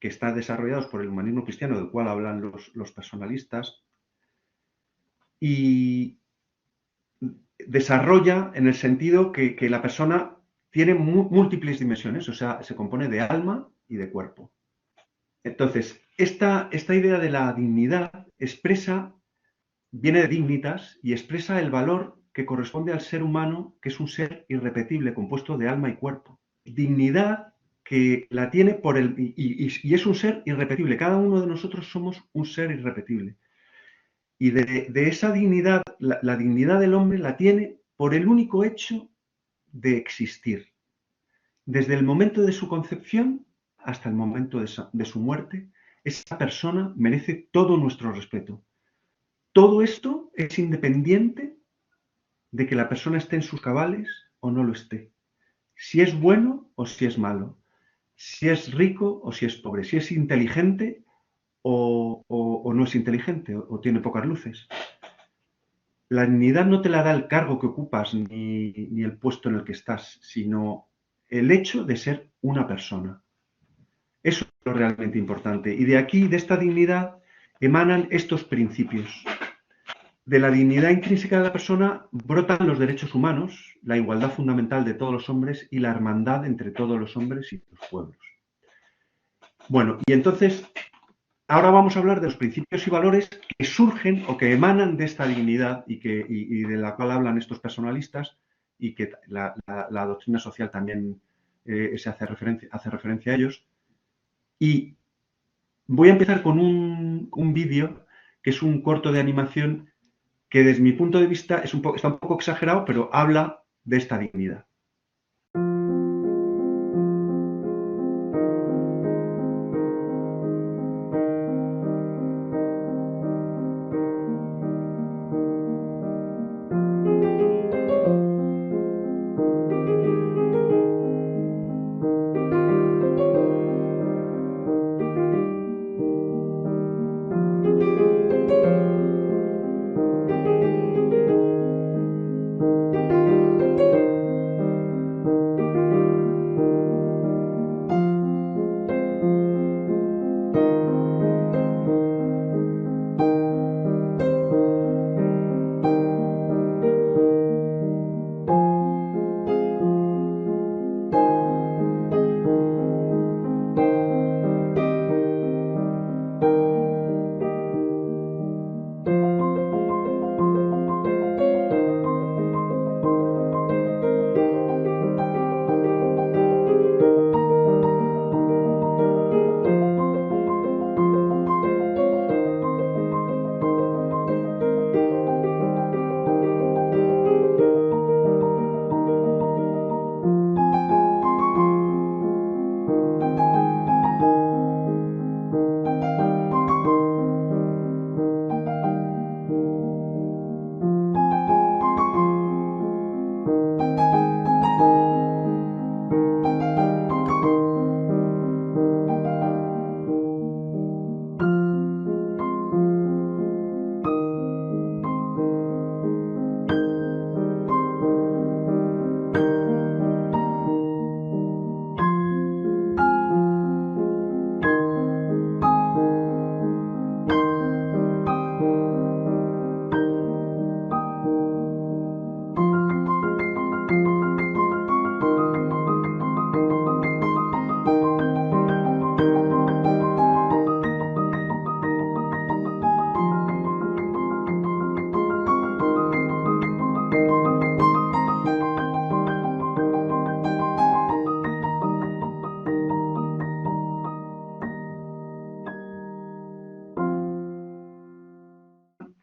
que están desarrollados por el humanismo cristiano, del cual hablan los personalistas, y desarrolla en el sentido que la persona tiene múltiples dimensiones, o sea, se compone de alma y de cuerpo. Entonces, esta idea de la dignidad viene de dignitas y expresa el valor que corresponde al ser humano, que es un ser irrepetible, compuesto de alma y cuerpo. Dignidad que la tiene y es un ser irrepetible. Cada uno de nosotros somos un ser irrepetible. Y de esa dignidad, la dignidad del hombre la tiene por el único hecho de existir. Desde el momento de su concepción hasta el momento de su muerte, esa persona merece todo nuestro respeto. Todo esto es independiente de que la persona esté en sus cabales o no lo esté. Si es bueno o si es malo. Si es rico o si es pobre. Si es inteligente o no es inteligente o tiene pocas luces. La dignidad no te la da el cargo que ocupas ni el puesto en el que estás, sino el hecho de ser una persona. Eso es lo realmente importante. Y de aquí, de esta dignidad, emanan estos principios. De la dignidad intrínseca de la persona brotan los derechos humanos, la igualdad fundamental de todos los hombres y la hermandad entre todos los hombres y los pueblos. Bueno, y entonces, ahora vamos a hablar de los principios y valores que surgen o que emanan de esta dignidad y de la cual hablan estos personalistas y que la doctrina social también hace referencia a ellos. Y voy a empezar con un vídeo que es un corto de animación que desde mi punto de vista está un poco exagerado, pero habla de esta dignidad.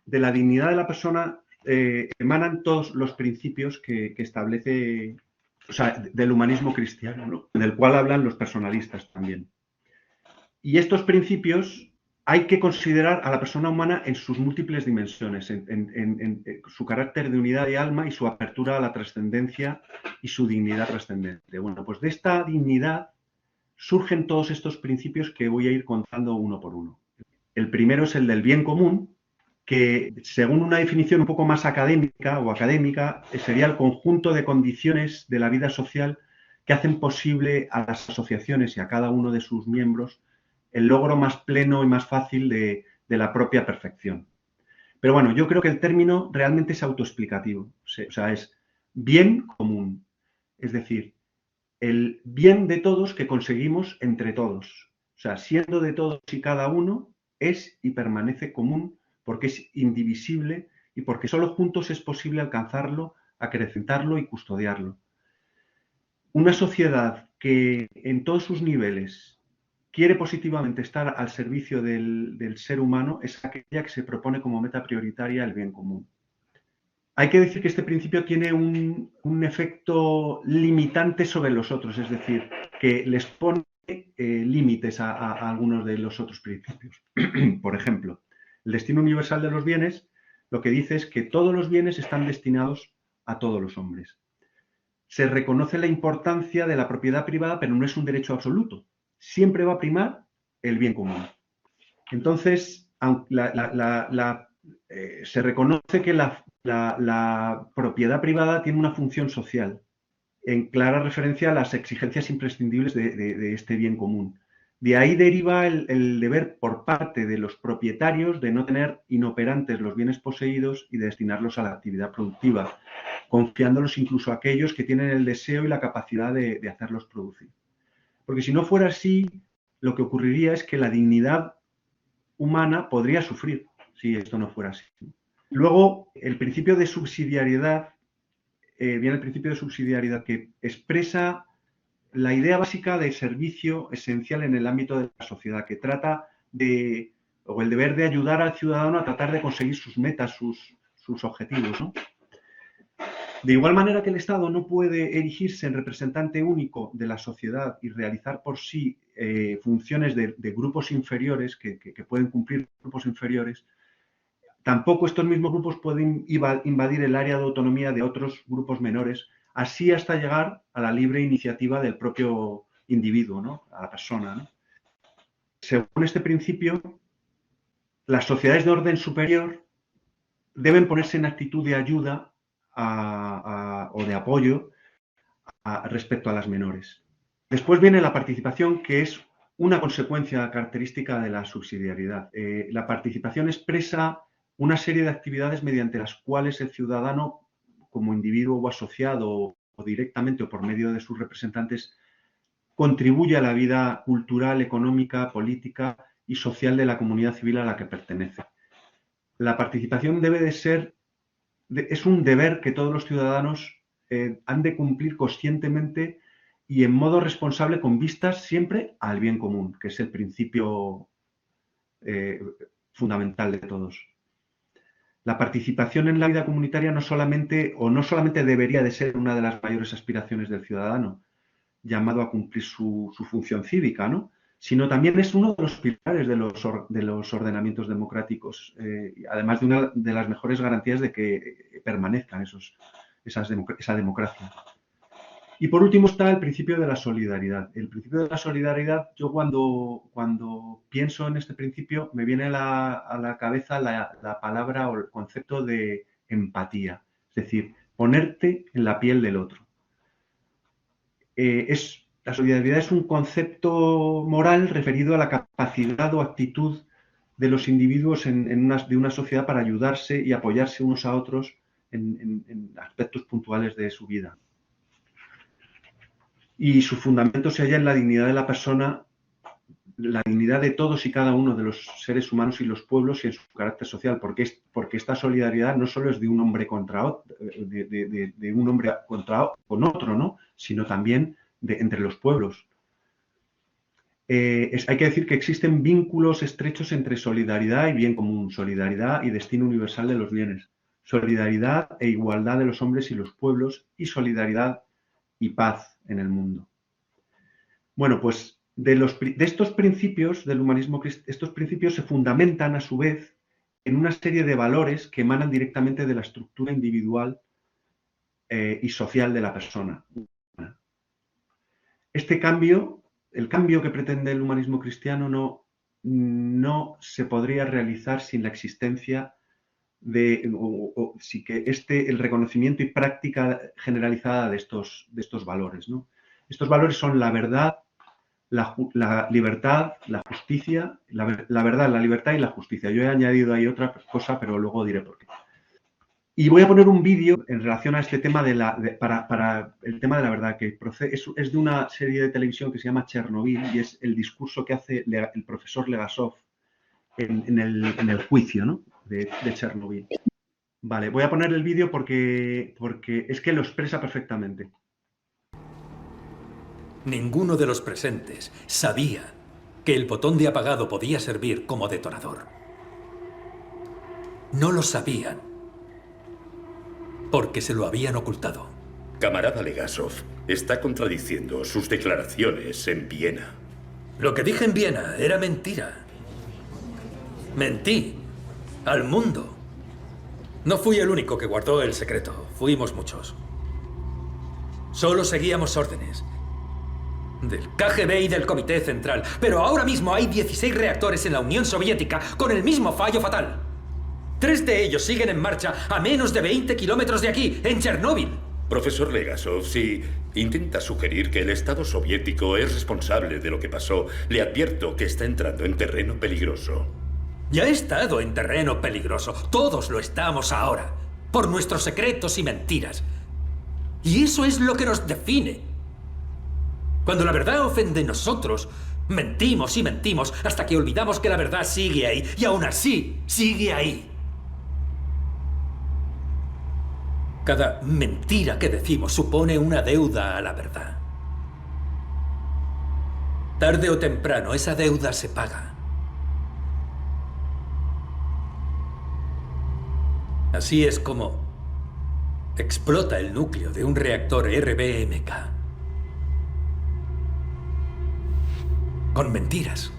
de la dignidad de la persona emanan todos los principios que establece, o sea, del humanismo cristiano, ¿no? Del cual hablan los personalistas también. Y estos principios hay que considerar a la persona humana en sus múltiples dimensiones, en su carácter de unidad de alma y su apertura a la trascendencia y su dignidad trascendente. Bueno, pues de esta dignidad surgen todos estos principios que voy a ir contando uno por uno. El primero es el del bien común, que según una definición un poco más académica sería el conjunto de condiciones de la vida social que hacen posible a las asociaciones y a cada uno de sus miembros el logro más pleno y más fácil de la propia perfección. Pero bueno, yo creo que el término realmente es autoexplicativo, o sea, es bien común, es decir, el bien de todos que conseguimos entre todos. O sea, siendo de todos y cada uno, es y permanece común porque es indivisible y porque solo juntos es posible alcanzarlo, acrecentarlo y custodiarlo. Una sociedad que en todos sus niveles quiere positivamente estar al servicio del ser humano es aquella que se propone como meta prioritaria el bien común. Hay que decir que este principio tiene un efecto limitante sobre los otros, es decir, que les pone límites a algunos de los otros principios. Por ejemplo, el destino universal de los bienes lo que dice es que todos los bienes están destinados a todos los hombres. Se reconoce la importancia de la propiedad privada, pero no es un derecho absoluto. Siempre va a primar el bien común. Entonces, se reconoce que la propiedad privada tiene una función social, en clara referencia a las exigencias imprescindibles de este bien común. De ahí deriva el deber por parte de los propietarios de no tener inoperantes los bienes poseídos y de destinarlos a la actividad productiva, confiándolos incluso a aquellos que tienen el deseo y la capacidad de hacerlos producir. Porque si no fuera así, lo que ocurriría es que la dignidad humana podría sufrir si esto no fuera así. Luego, el principio de subsidiariedad, viene el principio de subsidiariedad que expresa la idea básica de servicio esencial en el ámbito de la sociedad, que trata de, o el deber de ayudar al ciudadano a tratar de conseguir sus metas, sus objetivos, ¿no? De igual manera que el Estado no puede erigirse en representante único de la sociedad y realizar por sí funciones de grupos inferiores que pueden cumplir grupos inferiores, tampoco estos mismos grupos pueden invadir el área de autonomía de otros grupos menores, así hasta llegar a la libre iniciativa del propio individuo, ¿no? A la persona, ¿no? Según este principio, las sociedades de orden superior deben ponerse en actitud de ayuda o de apoyo respecto a las menores. Después viene la participación, que es una consecuencia característica de la subsidiariedad. La participación expresa una serie de actividades mediante las cuales el ciudadano, como individuo o asociado, o directamente o por medio de sus representantes, contribuye a la vida cultural, económica, política y social de la comunidad civil a la que pertenece. La participación debe de ser, es un deber que todos los ciudadanos han de cumplir conscientemente y en modo responsable con vistas siempre al bien común, que es el principio fundamental de todos. La participación en la vida comunitaria no solamente debería de ser una de las mayores aspiraciones del ciudadano, llamado a cumplir su función cívica, ¿no? Sino también es uno de los pilares de los ordenamientos democráticos, además de una de las mejores garantías de que permanezcan esa democracia. Y por último está el principio de la solidaridad. El principio de la solidaridad, yo cuando pienso en este principio, me viene a la cabeza la palabra o el concepto de empatía, es decir, ponerte en la piel del otro. La solidaridad es un concepto moral referido a la capacidad o actitud de los individuos de una sociedad para ayudarse y apoyarse unos a otros en aspectos puntuales de su vida. Y su fundamento se halla en la dignidad de la persona, la dignidad de todos y cada uno de los seres humanos y los pueblos y en su carácter social, porque esta solidaridad no solo es de un hombre contra otro, de un hombre con otro, ¿no? Sino también entre los pueblos. hay que decir que existen vínculos estrechos entre solidaridad y bien común, solidaridad y destino universal de los bienes, solidaridad e igualdad de los hombres y los pueblos y solidaridad y paz en el mundo. Bueno, pues de estos principios del humanismo, estos principios se fundamentan a su vez en una serie de valores que emanan directamente de la estructura individual y social de la persona. Este cambio, el cambio que pretende el humanismo cristiano no se podría realizar sin la existencia sí que el reconocimiento y práctica generalizada de estos valores, ¿no? Estos valores son la verdad, la libertad, la justicia, la verdad, la libertad y la justicia. Yo he añadido ahí otra cosa, pero luego diré por qué. Y voy a poner un vídeo en relación a este tema para el tema de la verdad, que es de una serie de televisión que se llama Chernobyl y es el discurso que hace el profesor Legasov en el juicio, ¿no?, de Chernobyl. Vale, voy a poner el vídeo porque es que lo expresa perfectamente. Ninguno de los presentes sabía que el botón de apagado podía servir como detonador. No lo sabían porque se lo habían ocultado. Camarada Legasov, está contradiciendo sus declaraciones en Viena. Lo que dije en Viena era mentira. Mentí al mundo. No fui el único que guardó el secreto. Fuimos muchos. Solo seguíamos órdenes del KGB y del Comité Central. Pero ahora mismo hay 16 reactores en la Unión Soviética con el mismo fallo fatal. 3 de ellos siguen en marcha a menos de 20 kilómetros de aquí, en Chernóbil. Profesor Legasov, si intenta sugerir que el Estado soviético es responsable de lo que pasó, le advierto que está entrando en terreno peligroso. Ya he estado en terreno peligroso. Todos lo estamos ahora. Por nuestros secretos y mentiras. Y eso es lo que nos define. Cuando la verdad ofende, nosotros mentimos y mentimos hasta que olvidamos que la verdad sigue ahí. Y aún así, sigue ahí. Cada mentira que decimos supone una deuda a la verdad. Tarde o temprano, esa deuda se paga. Así es como explota el núcleo de un reactor RBMK. Con mentiras.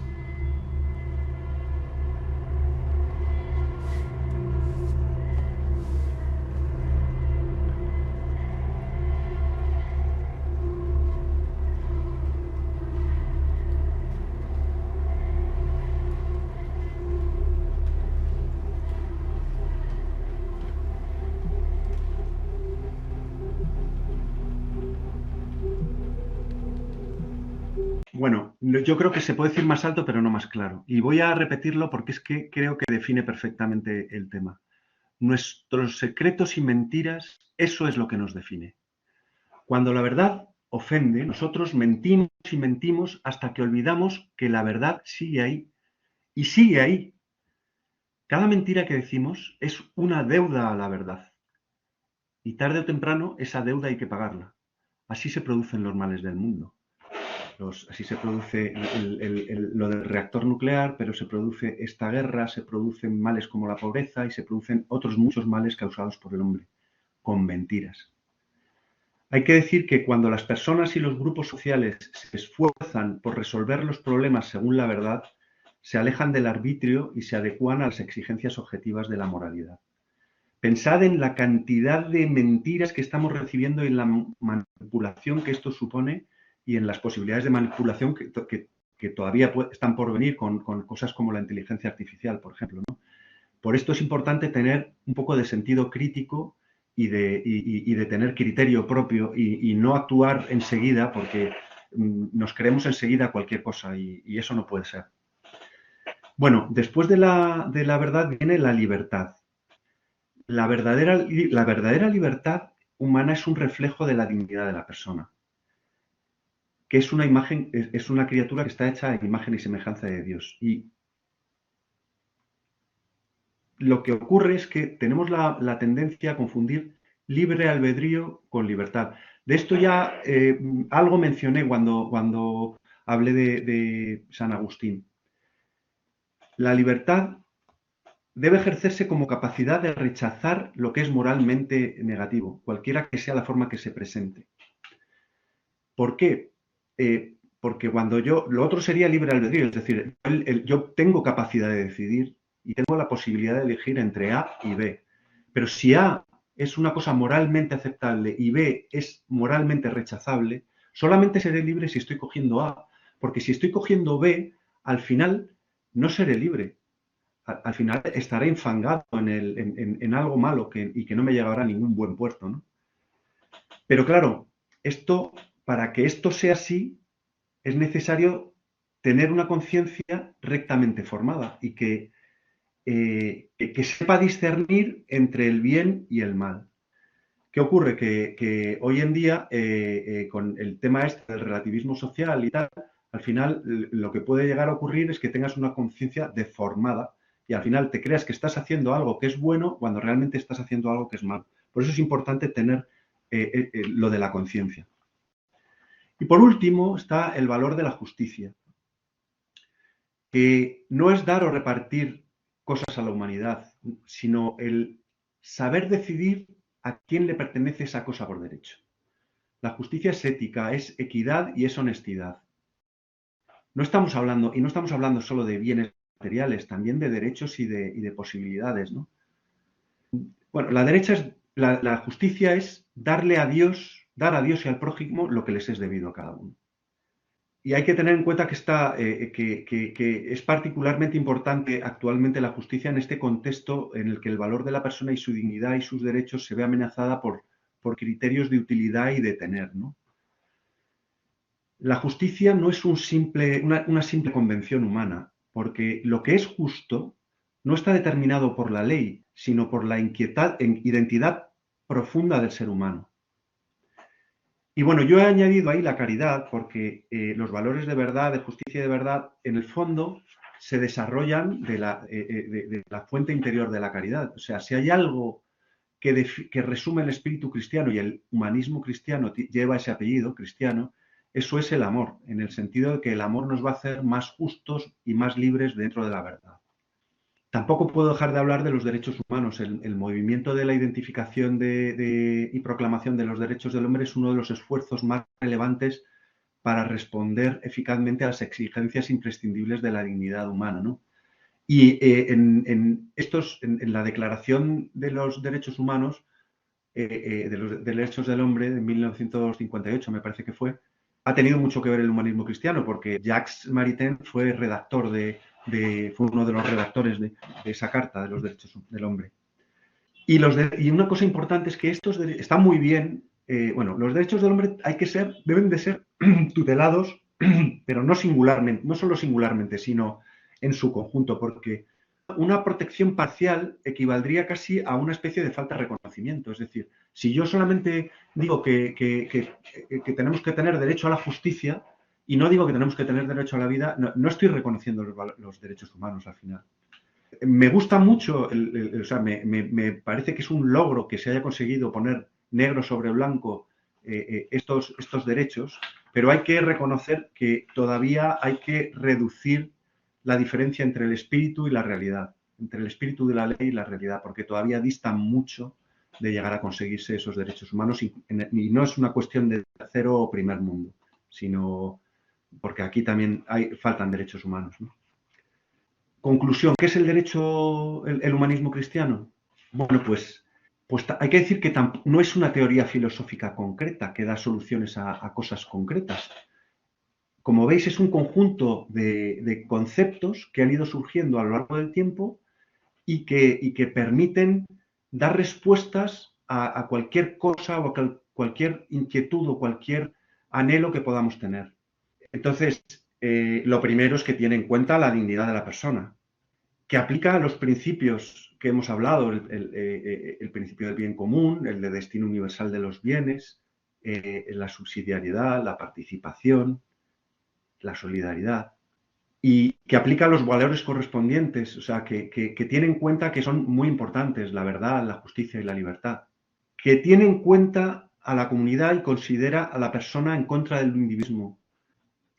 Bueno, yo creo que se puede decir más alto, pero no más claro. Y voy a repetirlo porque es que creo que define perfectamente el tema. Nuestros secretos y mentiras, eso es lo que nos define. Cuando la verdad ofende, nosotros mentimos y mentimos hasta que olvidamos que la verdad sigue ahí. Y sigue ahí. Cada mentira que decimos es una deuda a la verdad. Y tarde o temprano esa deuda hay que pagarla. Así se producen los males del mundo. Así se produce lo del reactor nuclear, pero se produce esta guerra, se producen males como la pobreza y se producen otros muchos males causados por el hombre, con mentiras. Hay que decir que cuando las personas y los grupos sociales se esfuerzan por resolver los problemas según la verdad, se alejan del arbitrio y se adecúan a las exigencias objetivas de la moralidad. Pensad en la cantidad de mentiras que estamos recibiendo y en la manipulación que esto supone y en las posibilidades de manipulación que todavía están por venir con cosas como la inteligencia artificial, por ejemplo, ¿no? Por esto es importante tener un poco de sentido crítico y de tener criterio propio y no actuar enseguida porque nos creemos enseguida cualquier cosa y eso no puede ser. Bueno, después de la verdad viene la libertad. La verdadera libertad humana es un reflejo de la dignidad de la persona, que es una imagen, es una criatura que está hecha a imagen y semejanza de Dios. Y lo que ocurre es que tenemos la tendencia a confundir libre albedrío con libertad. De esto ya algo mencioné cuando hable de San Agustín. La libertad debe ejercerse como capacidad de rechazar lo que es moralmente negativo, cualquiera que sea la forma que se presente. ¿Por qué? Porque cuando lo otro sería libre albedrío, es decir, yo tengo capacidad de decidir y tengo la posibilidad de elegir entre A y B. Pero si A es una cosa moralmente aceptable y B es moralmente rechazable, solamente seré libre si estoy cogiendo A, porque si estoy cogiendo B, al final no seré libre. Al final estaré enfangado en algo malo y que no me llevará a ningún buen puerto, ¿no? Pero claro, para que esto sea así, es necesario tener una conciencia rectamente formada y que sepa discernir entre el bien y el mal. ¿Qué ocurre? Que hoy en día, con el tema del relativismo social y tal, al final lo que puede llegar a ocurrir es que tengas una conciencia deformada y al final te creas que estás haciendo algo que es bueno cuando realmente estás haciendo algo que es malo. Por eso es importante tener lo de la conciencia. Y por último está el valor de la justicia, que no es dar o repartir cosas a la humanidad, sino el saber decidir a quién le pertenece esa cosa por derecho. La justicia es ética, es equidad y es honestidad. No estamos hablando solo de bienes materiales, también de derechos y de posibilidades, ¿no? Bueno, la justicia es dar a Dios y al prójimo lo que les es debido a cada uno. Y hay que tener en cuenta que es particularmente importante actualmente la justicia en este contexto en el que el valor de la persona y su dignidad y sus derechos se ve amenazada por criterios de utilidad y de tener, ¿no? La justicia no es una simple convención humana, porque lo que es justo no está determinado por la ley, sino por la identidad profunda del ser humano. Y bueno, yo he añadido ahí la caridad porque los valores de verdad, de justicia y de verdad, en el fondo se desarrollan de la fuente interior de la caridad. O sea, si hay algo que resume el espíritu cristiano y el humanismo cristiano lleva ese apellido cristiano, eso es el amor, en el sentido de que el amor nos va a hacer más justos y más libres dentro de la verdad. Tampoco puedo dejar de hablar de los derechos humanos. El movimiento de la identificación y proclamación de los derechos del hombre es uno de los esfuerzos más relevantes para responder eficazmente a las exigencias imprescindibles de la dignidad humana, ¿no? Y en la Declaración de los Derechos Humanos, de los Derechos del Hombre de 1958, me parece que fue, ha tenido mucho que ver el humanismo cristiano, porque Jacques Maritain fue uno de los redactores de esa Carta de los Derechos del Hombre. Y una cosa importante es que están muy bien. Los derechos del hombre deben de ser tutelados, pero no solo singularmente, sino en su conjunto, porque una protección parcial equivaldría casi a una especie de falta de reconocimiento. Es decir, si yo solamente digo que tenemos que tener derecho a la justicia y no digo que tenemos que tener derecho a la vida, no estoy reconociendo los derechos humanos al final. Me gusta mucho, me parece que es un logro que se haya conseguido poner negro sobre blanco estos derechos, pero hay que reconocer que todavía hay que reducir la diferencia entre el espíritu y la realidad, entre el espíritu de la ley y la realidad, porque todavía distan mucho de llegar a conseguirse esos derechos humanos y no es una cuestión de tercero o primer mundo, sino porque aquí también faltan derechos humanos, ¿no? Conclusión, ¿qué es el derecho, el humanismo cristiano? Bueno, pues hay que decir que no es una teoría filosófica concreta que da soluciones a cosas concretas. Como veis, es un conjunto de conceptos que han ido surgiendo a lo largo del tiempo y que permiten dar respuestas a cualquier cosa o a cualquier inquietud o cualquier anhelo que podamos tener. Entonces, lo primero es que tiene en cuenta la dignidad de la persona, que aplica a los principios que hemos hablado, el principio del bien común, el de destino universal de los bienes, la subsidiariedad, la participación, la solidaridad, y que aplica los valores correspondientes, o sea, que tiene en cuenta que son muy importantes, la verdad, la justicia y la libertad, que tiene en cuenta a la comunidad y considera a la persona en contra del individualismo,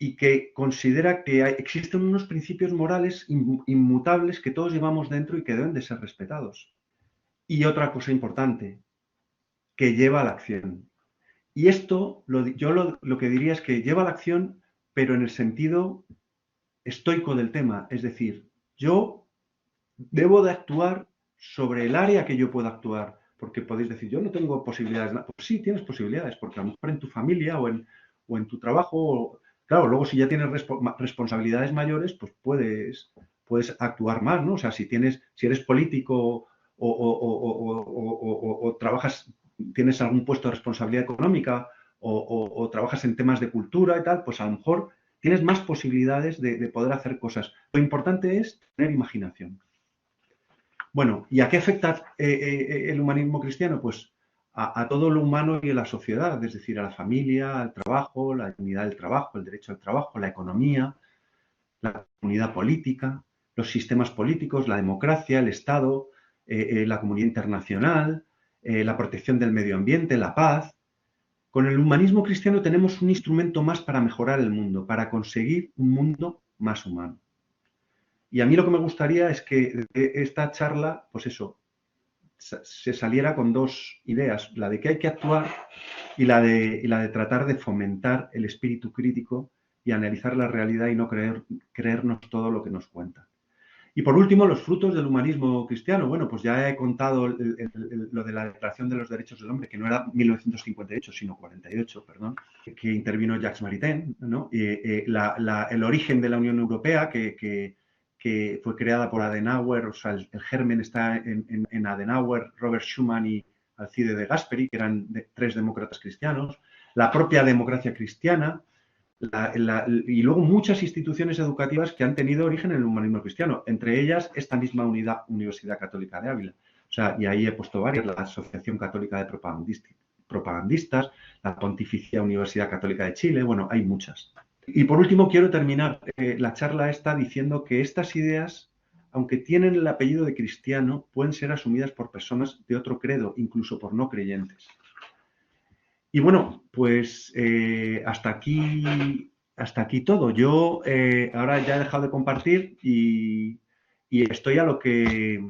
y que considera que existen unos principios morales inmutables que todos llevamos dentro y que deben de ser respetados. Y otra cosa importante, que lleva a la acción. Y esto, yo lo que diría es que lleva a la acción, pero en el sentido estoico del tema. Es decir, yo debo de actuar sobre el área que yo pueda actuar. Porque podéis decir, yo no tengo posibilidades. Pues sí, tienes posibilidades, porque a lo mejor en tu familia o en tu trabajo, claro, luego si ya tienes responsabilidades mayores, pues puedes actuar más, ¿no? O sea, si eres político o trabajas, tienes algún puesto de responsabilidad económica o trabajas en temas de cultura y tal, pues a lo mejor tienes más posibilidades de poder hacer cosas. Lo importante es tener imaginación. Bueno, ¿y a qué afecta el humanismo cristiano? Pues a todo lo humano y a la sociedad, es decir, a la familia, al trabajo, la dignidad del trabajo, el derecho al trabajo, la economía, la comunidad política, los sistemas políticos, la democracia, el Estado, la comunidad internacional, la protección del medio ambiente, la paz. Con el humanismo cristiano tenemos un instrumento más para mejorar el mundo, para conseguir un mundo más humano. Y a mí lo que me gustaría es que esta charla, pues eso, se saliera con dos ideas, la de que hay que actuar y la de tratar de fomentar el espíritu crítico y analizar la realidad y no creernos todo lo que nos cuentan. Y por último, los frutos del humanismo cristiano. Bueno, pues ya he contado lo de la Declaración de los Derechos del Hombre, que no era 1958, sino 48, perdón, que intervino Jacques Maritain, ¿no? El origen de la Unión Europea, que fue creada por Adenauer, o sea, el germen está en Adenauer, Robert Schuman y Alcide de Gasperi, que eran tres demócratas cristianos, la propia democracia cristiana, y luego muchas instituciones educativas que han tenido origen en el humanismo cristiano, entre ellas esta misma Universidad Católica de Ávila. O sea, y ahí he puesto varias, la Asociación Católica de Propagandistas, la Pontificia Universidad Católica de Chile, bueno, hay muchas. Y por último, quiero terminar la charla esta diciendo que estas ideas, aunque tienen el apellido de cristiano, pueden ser asumidas por personas de otro credo, incluso por no creyentes. Y bueno, pues hasta aquí todo. Yo ahora ya he dejado de compartir y estoy a lo que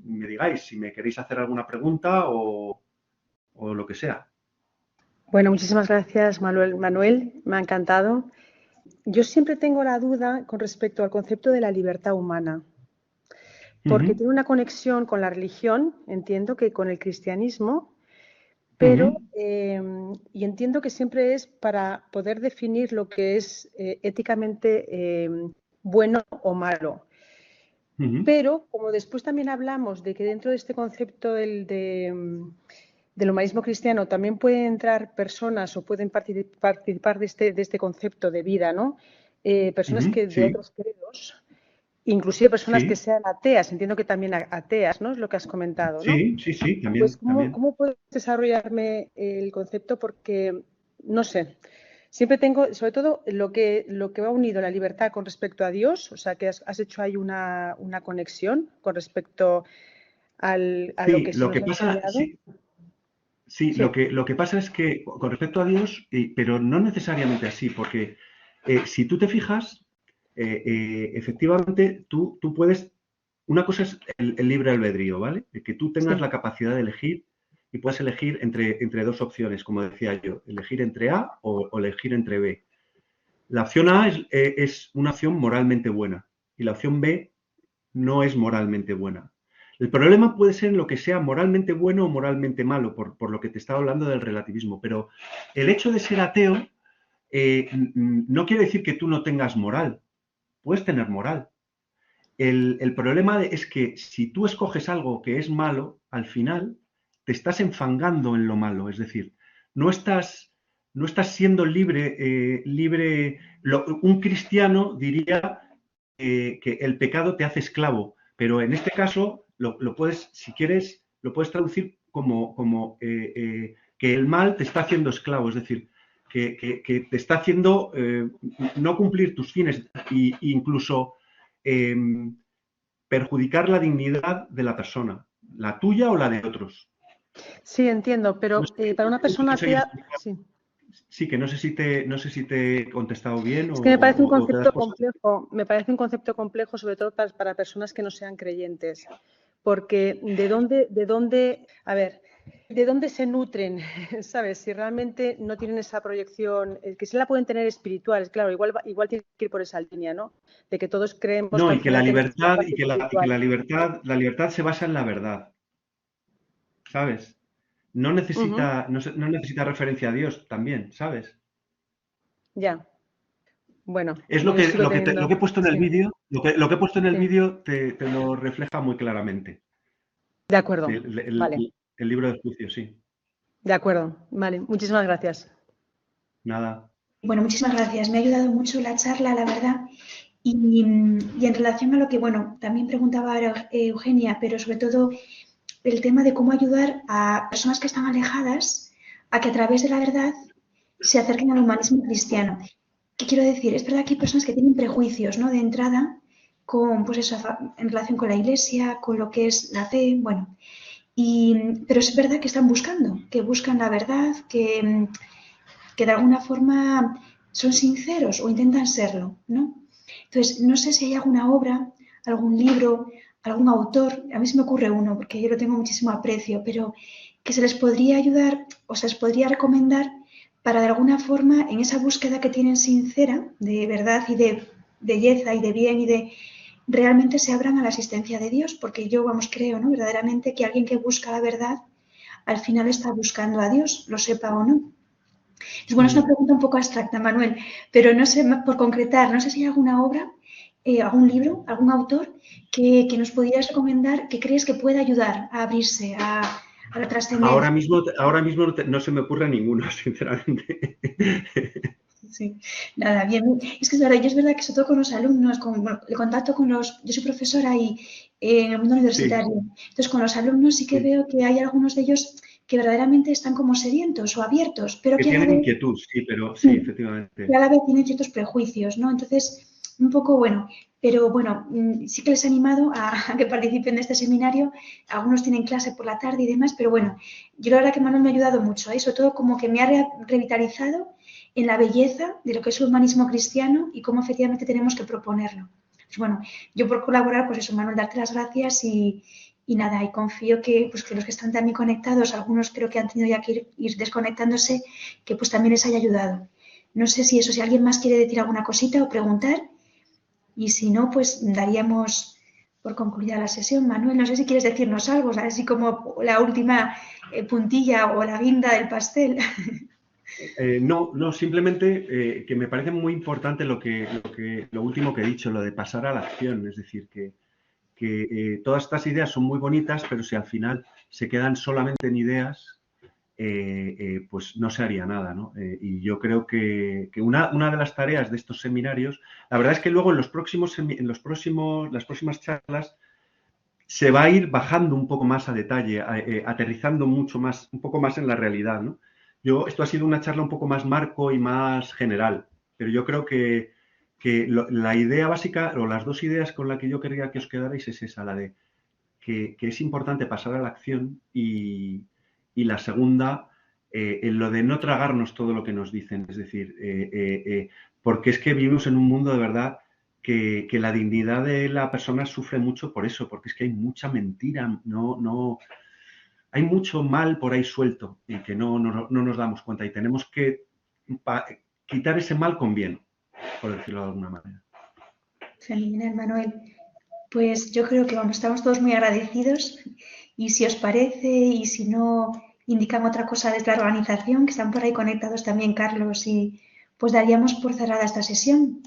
me digáis, si me queréis hacer alguna pregunta o lo que sea. Bueno, muchísimas gracias, Manuel, me ha encantado. Yo siempre tengo la duda con respecto al concepto de la libertad humana, porque tiene una conexión con la religión, entiendo que con el cristianismo, pero y entiendo que siempre es para poder definir lo que es éticamente bueno o malo. Pero como después también hablamos de que dentro de este concepto del humanismo cristiano también pueden entrar personas o pueden participar de este concepto de vida, ¿no? Personas que de otros credos, inclusive personas que sean ateas, entiendo que también ateas, ¿no? Es lo que has comentado, ¿no? Sí, también. Pues ¿cómo puedes desarrollarme el concepto? Porque, no sé, siempre tengo, sobre todo, lo que va unido la libertad con respecto a Dios, o sea, que has hecho ahí una conexión con respecto a lo que se nos ha enseñado. Sí, lo que pasa es que con respecto a Dios, pero no necesariamente así, porque si tú te fijas, efectivamente tú puedes, una cosa es el libre albedrío, ¿vale? De que tú tengas la capacidad de elegir y puedas elegir entre dos opciones, como decía yo, elegir entre A o elegir entre B. La opción A es una opción moralmente buena y la opción B no es moralmente buena. El problema puede ser en lo que sea moralmente bueno o moralmente malo, por lo que te estaba hablando del relativismo, pero el hecho de ser ateo no quiere decir que tú no tengas moral. Puedes tener moral. El problema es que si tú escoges algo que es malo, al final te estás enfangando en lo malo, es decir, no estás siendo libre. Un cristiano diría que el pecado te hace esclavo, pero en este caso lo puedes, si quieres, lo puedes traducir como que el mal te está haciendo esclavo, es decir, que te está haciendo no cumplir tus fines e incluso perjudicar la dignidad de la persona, la tuya o la de otros. Sí, entiendo, pero para una persona atea... Sí. Sí, que no sé si te he contestado bien Es que me parece un o te das concepto por... complejo, sobre todo para personas que no sean creyentes, porque a ver, ¿de dónde se nutren? ¿Sabes? Si realmente no tienen esa proyección, que sí la pueden tener espiritual, claro, igual tiene que ir por esa línea, ¿no? De que todos creemos No, que y al que la final tenemos una libertad, parte espiritual. la libertad se basa en la verdad, ¿sabes? Ujú, No necesita referencia a Dios también, ¿sabes? ya, bueno, Es yo sigo lo teniendo, que he puesto en el sí, vídeo, lo que he puesto en el sí, vídeo te lo refleja muy claramente. de acuerdo, vale, El libro de juicio, sí. de acuerdo, vale, muchísimas gracias. Nada. Bueno, muchísimas gracias. Me ha ayudado mucho la charla, la verdad. Y en relación a lo que, bueno, también preguntaba ahora, Eugenia, pero sobre todo el tema de cómo ayudar a personas que están alejadas a que a través de la verdad se acerquen al humanismo cristiano. ¿Qué quiero decir? Es verdad que hay personas que tienen prejuicios, ¿no? De entrada, con, pues eso, en relación con la Iglesia, con lo que es la fe, bueno. Pero es verdad que están buscando, que buscan la verdad, que de alguna forma son sinceros o intentan serlo, ¿no? Entonces, no sé si hay alguna obra, algún libro, algún autor, a mí se me ocurre uno, porque yo lo tengo muchísimo aprecio, pero que se les podría ayudar o se les podría recomendar para de alguna forma en esa búsqueda que tienen sincera de verdad y de belleza y de bien y de realmente se abran a la asistencia de Dios, porque yo, vamos, creo, ¿no? Verdaderamente que alguien que busca la verdad al final está buscando a Dios, lo sepa o no. Entonces, bueno, es una pregunta un poco abstracta, Manuel, pero no sé, por concretar, no sé si hay alguna obra, algún libro, algún autor que nos pudieras recomendar que crees que pueda ayudar a abrirse a la trascendencia. Ahora mismo no se me ocurre ninguno, sinceramente. Sí, nada, bien. Es que es verdad que sobre todo con los alumnos, bueno, el contacto con los... Yo soy profesora y en el mundo Sí, universitario. Entonces, con los alumnos sí que sí. veo que hay algunos de ellos que verdaderamente están como sedientos o abiertos, pero Que que a la tienen vez inquietud, sí, pero sí, sí, y efectivamente. a la vez tienen ciertos prejuicios, ¿no? Entonces, un poco bueno, pero bueno, sí que les he animado a que participen de este seminario. Algunos tienen clase por la tarde y demás, pero bueno, yo la verdad que Manuel me ha ayudado mucho, ¿eh? Sobre todo como que me ha revitalizado en la belleza de lo que es el humanismo cristiano y cómo efectivamente tenemos que proponerlo. Pues bueno, yo por colaborar, pues eso, Manuel, darte las gracias y nada, y confío que, pues que los que están también conectados, algunos creo que han tenido ya que ir desconectándose, que pues también les haya ayudado. No sé si eso, si alguien más quiere decir alguna cosita o preguntar, y si no, pues daríamos por concluida la sesión. Manuel, no sé si quieres decirnos algo, así como la última puntilla o la guinda del pastel. No, simplemente que me parece muy importante lo último que he dicho, lo de pasar a la acción. Es decir, que todas estas ideas son muy bonitas, pero si al final se quedan solamente en ideas, pues no se haría nada, ¿no? Y yo creo que una de las tareas de estos seminarios, la verdad es que luego en las próximas charlas se va a ir bajando un poco más a detalle, aterrizando un poco más en la realidad, ¿no? Esto ha sido una charla un poco más marco y más general, pero yo creo que la idea básica, o las dos ideas con las que yo quería que os quedarais es esa, la de que es importante pasar a la acción y la segunda, en lo de no tragarnos todo lo que nos dicen, es decir, porque es que vivimos en un mundo de verdad que la dignidad de la persona sufre mucho por eso, porque es que hay mucha mentira, hay mucho mal por ahí suelto y que no nos damos cuenta y tenemos que quitar ese mal con bien, por decirlo de alguna manera. Fenomenal, Manuel. Pues yo creo que vamos, estamos todos muy agradecidos y si os parece y si no indican otra cosa desde la organización, que están por ahí conectados también Carlos, y pues daríamos por cerrada esta sesión.